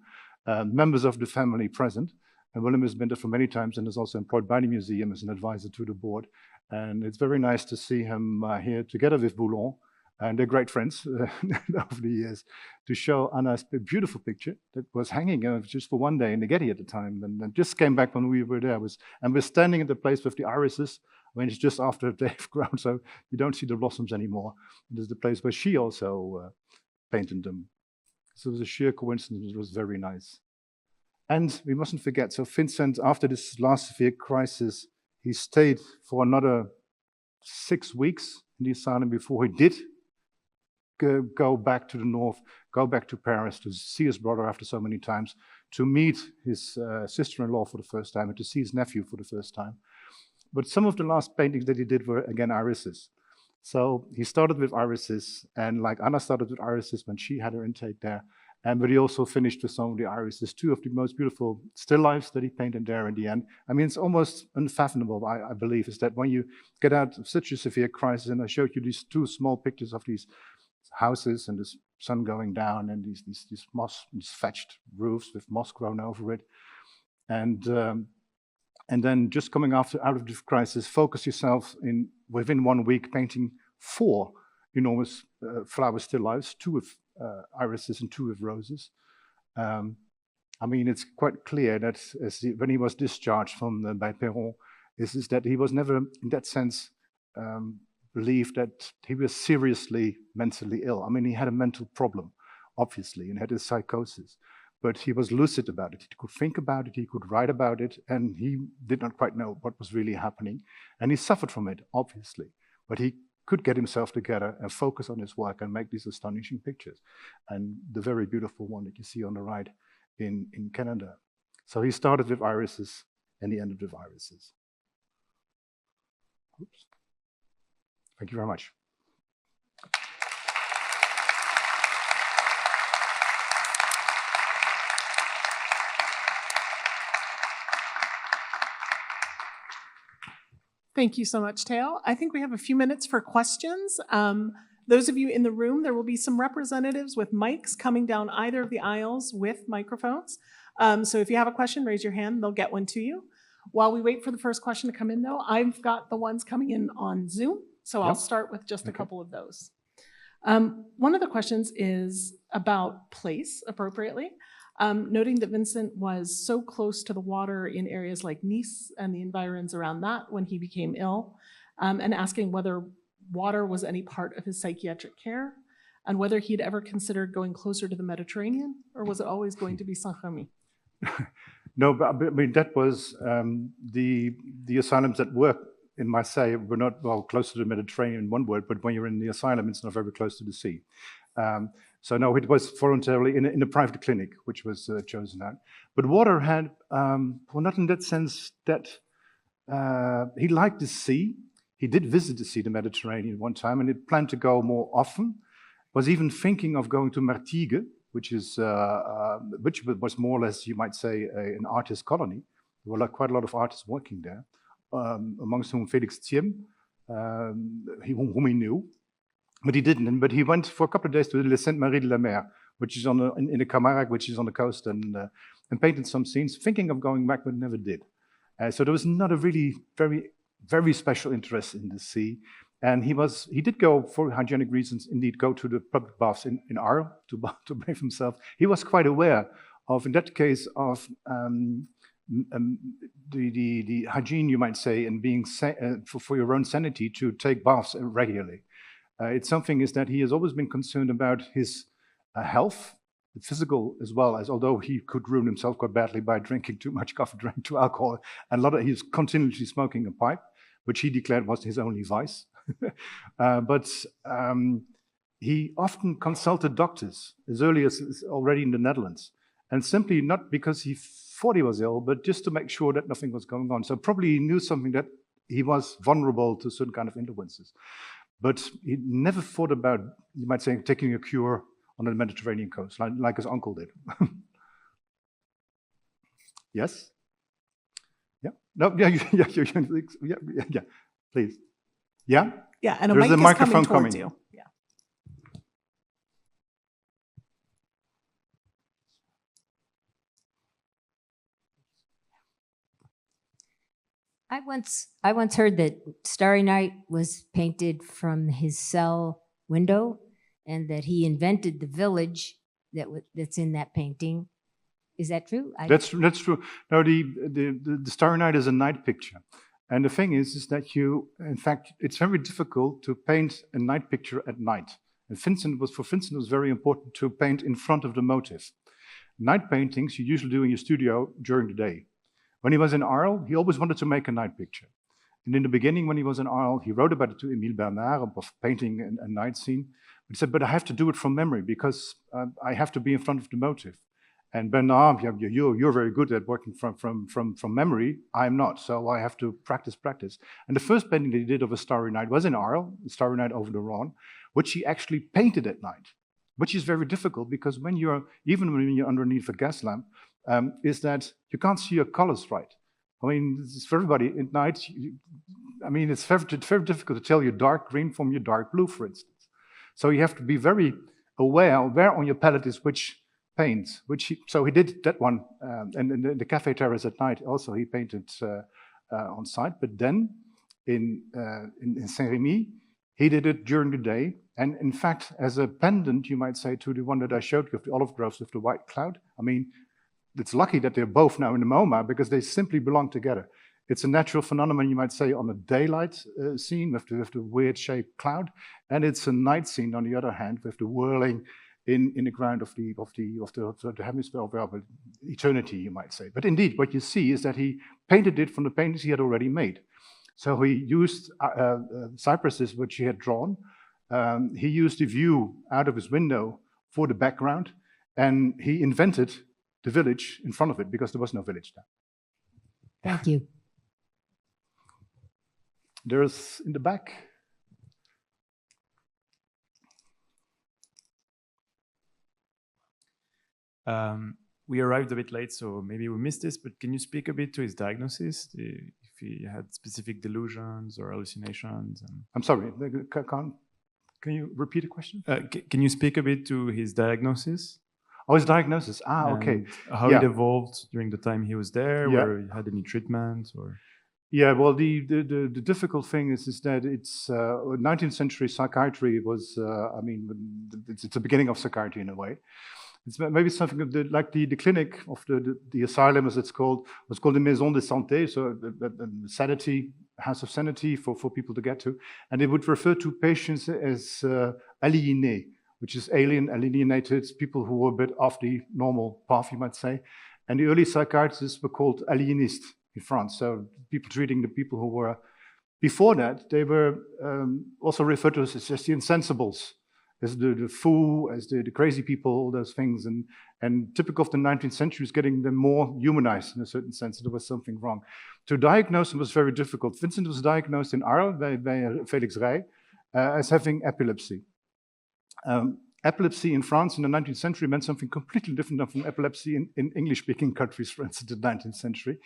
members of the family present. And Willem has been there for many times and is also employed by the museum as an advisor to the board. And it's very nice to see him here together with Boulogne. And they're great friends over the years, to show Anna's beautiful picture that was hanging just for one day in the Getty at the time, and just came back when we were there. And we're standing at the place with the irises. I mean, it's just after they've grown, so you don't see the blossoms anymore. It is the place where she also painted them. So it was a sheer coincidence. It was very nice. And we mustn't forget, so Vincent, after this last severe crisis, he stayed for another 6 weeks in the asylum before he did go back to the north, go back to Paris to see his brother after so many times, to meet his sister-in-law for the first time, and to see his nephew for the first time. But some of the last paintings that he did were, again, irises. So he started with irises, and like Anna started with irises when she had her intake there, but he also finished with some of the irises. 2 of the most beautiful still lifes that he painted there in the end. I mean, it's almost unfathomable, I believe, is that when you get out of such a severe crisis, and I showed you these 2 small pictures of these houses and the sun going down and these thatched roofs with moss grown over it, and then just coming out of this crisis, focus yourself within 1 week painting 4 enormous flower still lifes, 2 with irises and 2 with roses. I mean, it's quite clear that when he was discharged from by Perron, is that he was never, in that sense, believed that he was seriously mentally ill. I mean, he had a mental problem, obviously, and had a psychosis, but he was lucid about it. He could think about it, he could write about it, and he did not quite know what was really happening. And he suffered from it, obviously, but he could get himself together and focus on his work and make these astonishing pictures. And the very beautiful one that you see on the right in Canada. So he started with irises and he ended with irises. Oops. Thank you very much. Thank you so much, Teio. I think we have a few minutes for questions. Those of you in the room, there will be some representatives with mics coming down either of the aisles with microphones. So if you have a question, raise your hand, they'll get one to you. While we wait for the first question to come in, though, I've got the ones coming in on Zoom. So I'll start with just a couple of those. One of the questions is about place, appropriately. noting that Vincent was so close to the water in areas like Nice and the environs around that when he became ill, and asking whether water was any part of his psychiatric care, and whether he'd ever considered going closer to the Mediterranean, or was it always going to be Saint-Rémy? No, but I mean, that was the asylums that were in Marseille were not, well, close to the Mediterranean in one word, but when you're in the asylum, it's not very close to the sea. So no, it was voluntarily in a private clinic, which was chosen out. But water had, well, not in that sense that he liked the sea. He did visit the sea, the Mediterranean, one time, and he planned to go more often. Was even thinking of going to Martigues, which was more or less, you might say, an artist colony. There were quite a lot of artists working there, amongst whom Felix Thiem, whom he knew. But he didn't. But he went for a couple of days to Le Sainte-Marie de la Mer, which is in the Camargue, which is on the coast, and painted some scenes, thinking of going back, but never did. So there was not a really very, very special interest in the sea. And he did go, for hygienic reasons, indeed, go to the public baths in Arles to bathe himself. He was quite aware of, in that case, of the hygiene, you might say, and being for your own sanity to take baths regularly. It's something is that he has always been concerned about his health, physical as well as, although he could ruin himself quite badly by drinking too much coffee, drank too alcohol, and he's continuously smoking a pipe, which he declared was his only vice. But he often consulted doctors as early as already in the Netherlands, and simply not because he thought he was ill, but just to make sure that nothing was going on. So probably he knew something, that he was vulnerable to certain kind of influences. But he never thought about, you might say, taking a cure on the Mediterranean coast, like his uncle did. Yes? Yeah? No, yeah, please. Yeah? Yeah, and a There's mic a is microphone coming towards coming. you. Yeah. I once heard that Starry Night was painted from his cell window, and that he invented the village that's in that painting. Is that true? That's true. No, the Starry Night is a night picture. And the thing is that in fact, it's very difficult to paint a night picture at night. And for Vincent, it was very important to paint in front of the motif. Night paintings you usually do in your studio during the day. When he was in Arles, he always wanted to make a night picture. And in the beginning, when he was in Arles, he wrote about it to Émile Bernard of painting a night scene. But he said, but I have to do it from memory because I have to be in front of the motif. And Bernard, you're very good at working from memory. I'm not, so I have to practice. And the first painting that he did of a Starry Night was in Arles, Starry Night over the Rhône, which he actually painted at night, which is very difficult because even when you're underneath a gas lamp, is that you can't see your colors right. I mean, it's for everybody at night. It's very difficult to tell your dark green from your dark blue, for instance. So you have to be very aware where on your palette is which paints. So he did that one, and in the Café Terrace at night also he painted on site. But then in Saint-Rémy, he did it during the day. And in fact, as a pendant, you might say, to the one that I showed you of the olive groves with the white cloud. I mean, it's lucky that they're both now in the MoMA because they simply belong together. It's a natural phenomenon, you might say, on a daylight scene with the weird shaped cloud, and it's a night scene on the other hand with the whirling in the ground of the hemisphere of eternity, you might say. But indeed, what you see is that he painted it from the paintings he had already made. So he used cypresses which he had drawn. He used the view out of his window for the background, and he invented the village in front of it because there was no village there. Thank you. There's in the back. We arrived a bit late, so maybe we missed this, but can you speak a bit to his diagnosis, if he had specific delusions or hallucinations? I'm sorry, can you repeat the question? Can you speak a bit to his diagnosis? Oh, his diagnosis. Okay. How it evolved during the time he was there, whether he had any treatment or... Yeah, well, the difficult thing is that it's 19th century psychiatry was, it's the beginning of psychiatry in a way. It's maybe something of like the clinic of the asylum, as it's called, was called the Maison de Santé, so a sanity, house of sanity for people to get to. And they would refer to patients as aliénés, which is alienated, people who were a bit off the normal path, you might say. And the early psychiatrists were called aliénistes in France, so people treating the people who were. Before that, they were also referred to as the insensibles, as the fool, as the crazy people, all those things. And typical of the 19th century is getting them more humanized in a certain sense. There was something wrong. To diagnose them was very difficult. Vincent was diagnosed in Arles by Felix Rey as having epilepsy. Epilepsy in France in the 19th century meant something completely different than from epilepsy in English-speaking countries, for instance, in the 19th century.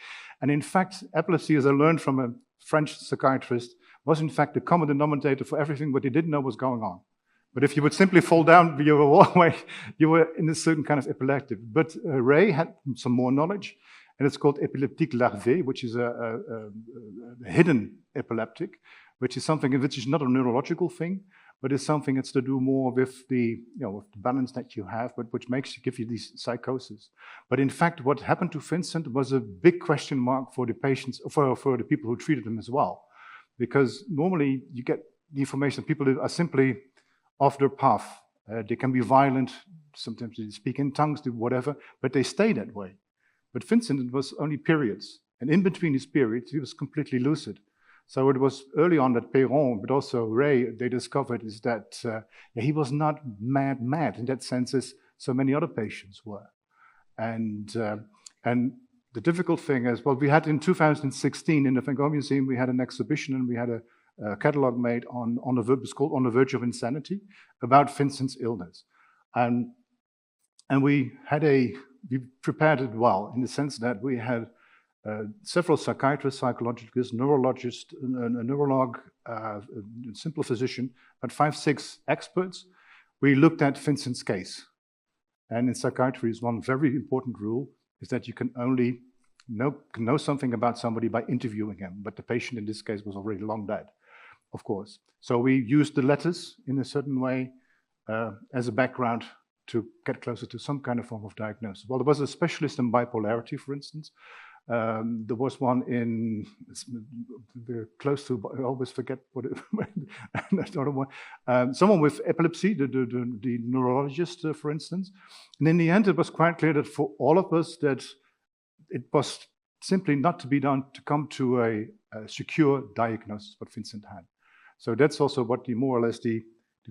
And in fact, epilepsy, as I learned from a French psychiatrist, was in fact the common denominator for everything, but they didn't know was going on. But if you would simply fall down your walkway, you were in a certain kind of epileptic. But Ray had some more knowledge, and it's called epileptique larvae, which is a hidden epileptic, which is something which is not a neurological thing, but it's something that's to do more with the, with the balance that you have, but which give you these psychoses. But in fact, what happened to Vincent was a big question mark for the patients, for the people who treated him as well. Because normally you get the information that people are simply off their path. They can be violent, sometimes they speak in tongues, do whatever, but they stay that way. But Vincent, it was only periods. And in between these periods, he was completely lucid. So it was early on that Perron, but also Ray, they discovered is that he was not mad in that sense as so many other patients were. And the difficult thing is, well, we had in 2016 in the Van Gogh Museum, we had an exhibition and we had a catalog made on the verge of insanity about Vincent's illness. And we prepared it well in the sense that we had several psychiatrists, psychologists, neurologists, a neurolog, a simple physician, but 5-6 experts. We looked at Vincent's case. And in psychiatry is one very important rule is that you can only know something about somebody by interviewing him. But the patient in this case was already long dead, of course. So we used the letters in a certain way as a background to get closer to some kind of form of diagnosis. Well, there was a specialist in bipolarity, for instance. There was one in close to, I always forget what it that's not one. Someone with epilepsy, the neurologist, for instance. And in the end, it was quite clear that for all of us that it was simply not to be done to come to a secure diagnosis what Vincent had. So that's also what more or less the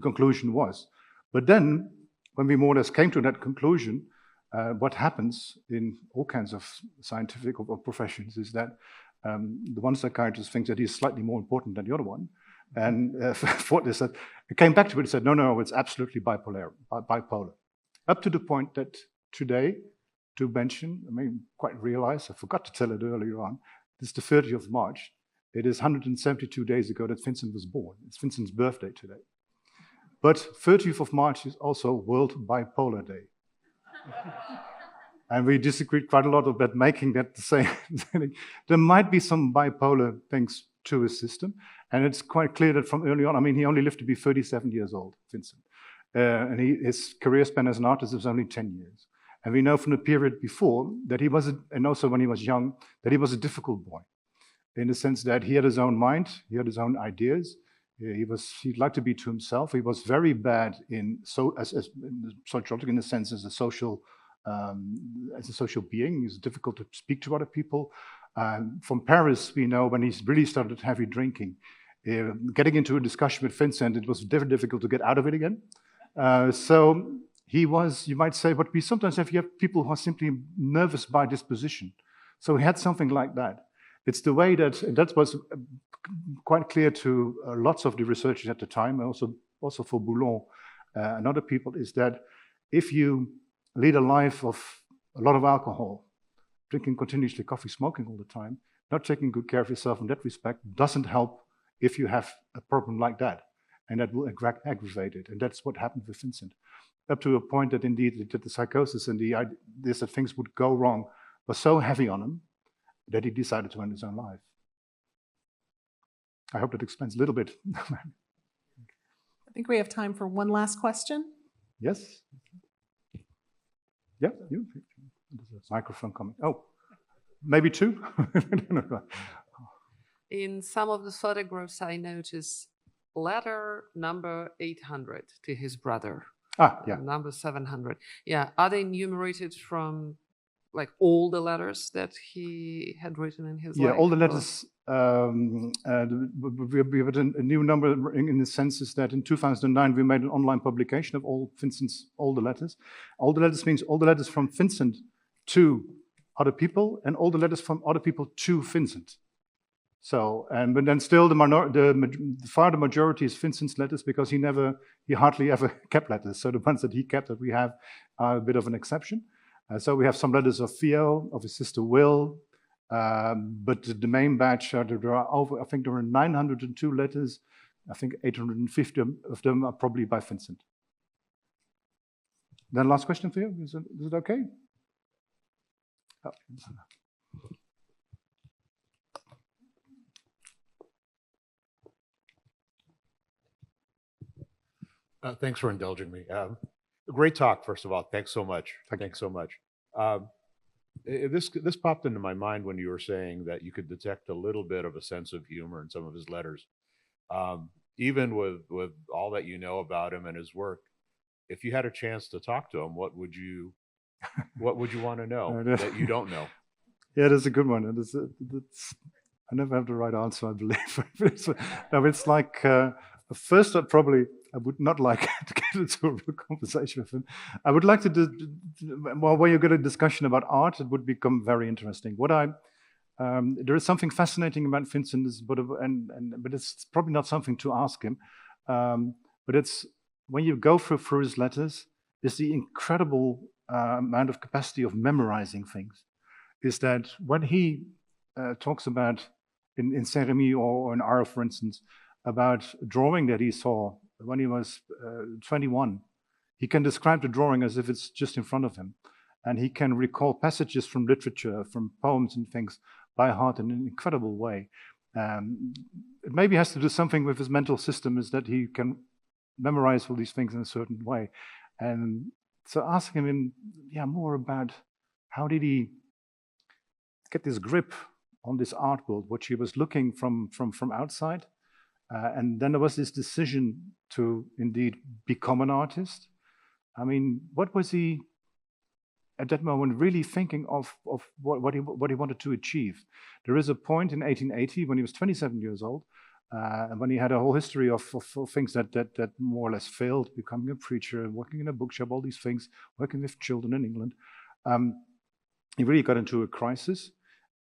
conclusion was. But then, when we more or less came to that conclusion, what happens in all kinds of scientific or professions is that the one psychiatrist thinks that he's slightly more important than the other one. And what they said, it came back to it and said, no, it's absolutely bipolar. Up to the point that today, to mention, quite realize, I forgot to tell it earlier on, it's the 30th of March. It is 172 days ago that Vincent was born. It's Vincent's birthday today. But 30th of March is also World Bipolar Day. And we disagreed quite a lot about making that the same. There might be some bipolar things to his system, and it's quite clear that from early on, he only lived to be 37 years old, Vincent. And his career span as an artist was only 10 years. And we know from the period before that he was, and also when he was young, that he was a difficult boy, in the sense that he had his own mind, he had his own ideas. He'd like to be to himself. He was very bad in sociological, in the sense as a social being. He's difficult to speak to other people. From Paris, we know when he really started heavy drinking, getting into a discussion with Vincent, it was very difficult to get out of it again. So he was, you might say, what we sometimes have. You have people who are simply nervous by disposition. So he had something like that. It's the way that was quite clear to lots of the researchers at the time, and also for Boulogne and other people, is that if you lead a life of a lot of alcohol, drinking continuously coffee, smoking all the time, not taking good care of yourself in that respect, doesn't help if you have a problem like that. And that will aggravate it. And that's what happened with Vincent. Up to a point that indeed the psychosis and the ideas that things would go wrong was so heavy on him that he decided to end his own life. I hope that explains a little bit. I think we have time for one last question. Yes. Yeah, you. There's a microphone coming. Oh, maybe two? In some of the photographs, I notice letter number 800 to his brother. Ah, yeah. Number 700. Yeah, are they enumerated from like all the letters that he had written in his life? Yeah, all the letters. We have a new number in the sense is that in 2009 we made an online publication of all Vincent's older letters. All the letters means all the letters from Vincent to other people and all the letters from other people to Vincent. So, but then still the majority is Vincent's letters because he hardly ever kept letters. So the ones that he kept that we have are a bit of an exception. So we have some letters of Theo, of his sister Will, but the main batch, there are over, I think there are 902 letters. I think 850 of them are probably by Vincent. Then last question for you, is it okay? Oh. Thanks for indulging me. Great talk, first of all. Thanks so much. Thanks so much. This popped into my mind when you were saying that you could detect a little bit of a sense of humor in some of his letters. Even with all that you know about him and his work, if you had a chance to talk to him, what would you want to know that you don't know? Yeah, that's a good one. I never have the right answer, I believe. It's like, first I would not like to get into a real conversation with him. I would like to do, well, when you get a discussion about art, it would become very interesting. There is something fascinating about Vincent, but it's probably not something to ask him. But it's, when you go through his letters, is the incredible amount of capacity of memorizing things. Is that when he talks about, in Saint-Rémy or in Arles, for instance, about a drawing that he saw when he was 21, he can describe the drawing as if it's just in front of him. And he can recall passages from literature, from poems and things by heart in an incredible way. It maybe has to do something with his mental system, is that he can memorize all these things in a certain way. And so asking him more about how did he get this grip on this art world, which he was looking from outside. And then there was this decision to indeed become an artist. I mean, what was he at that moment really thinking of what he wanted to achieve? There is a point in 1880 when he was 27 years old, and when he had a whole history of things that more or less failed, becoming a preacher, working in a bookshop, all these things, working with children in England. He really got into a crisis.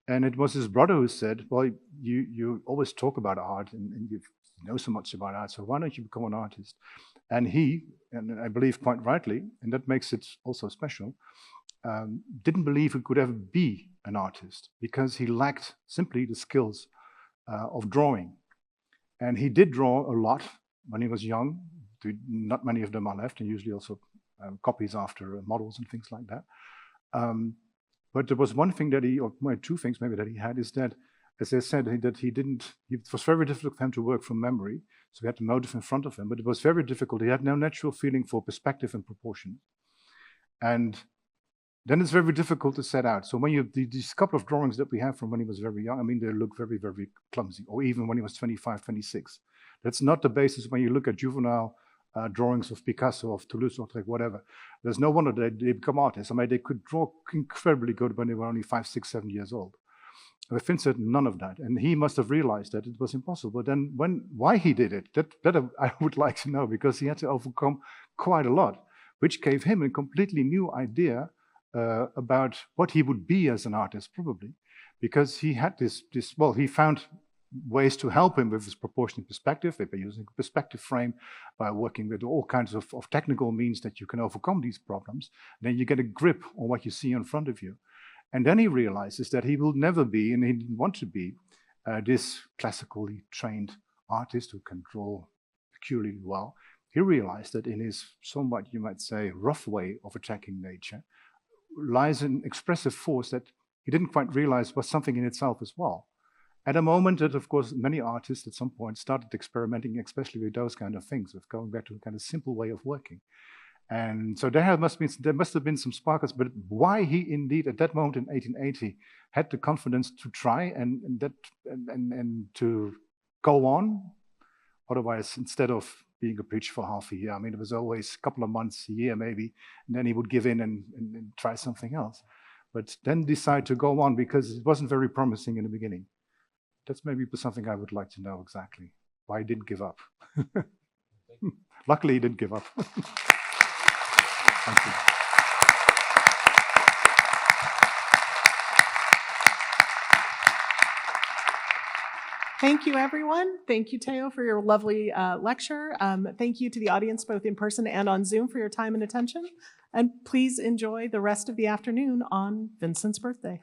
And it was his brother who said, well, you always talk about art and you know so much about art, so why don't you become an artist? And he, and I believe quite rightly, and that makes it also special, didn't believe he could ever be an artist because he lacked simply the skills of drawing. And he did draw a lot when he was young. Not many of them are left, and usually also copies after models and things like that. But there was one thing that or two things maybe that he had, is that, as I said, it was very difficult for him to work from memory. So he had the motive in front of him, but it was very difficult. He had no natural feeling for perspective and proportion. And then it's very difficult to set out. So when these couple of drawings that we have from when he was very young, I mean, they look very, very clumsy, or even when he was 25, 26. That's not the basis when you look at juvenile drawings of Picasso, of Toulouse-Lautrec, whatever. There's no wonder they become artists. I mean, they could draw incredibly good when they were only 5, 6, 7 years old. With Vincent, none of that. And he must have realized that it was impossible. But then why he did it, that I would like to know, because he had to overcome quite a lot, which gave him a completely new idea about what he would be as an artist, probably. Because he had he found ways to help him with his proportionate perspective, by using a perspective frame, by working with all kinds of technical means that you can overcome these problems. Then you get a grip on what you see in front of you. And then he realizes that he will never be, and he didn't want to be, this classically trained artist who can draw peculiarly well. He realized that in his somewhat, you might say, rough way of attacking nature lies an expressive force that he didn't quite realize was something in itself as well. At a moment that, of course, many artists at some point started experimenting, especially with those kind of things, with going back to a kind of simple way of working. And so there must have been some sparkles, but why he indeed at that moment in 1880 had the confidence to try and to go on. Otherwise, instead of being a preacher for half a year, I mean, it was always a couple of months, a year maybe, and then he would give in and try something else. But then decide to go on because it wasn't very promising in the beginning. That's maybe something I would like to know exactly, why he didn't give up. Luckily, he didn't give up. Thank you. Thank you, everyone. Thank you, Teio, for your lovely lecture. Thank you to the audience, both in person and on Zoom, for your time and attention. And please enjoy the rest of the afternoon on Vincent's birthday.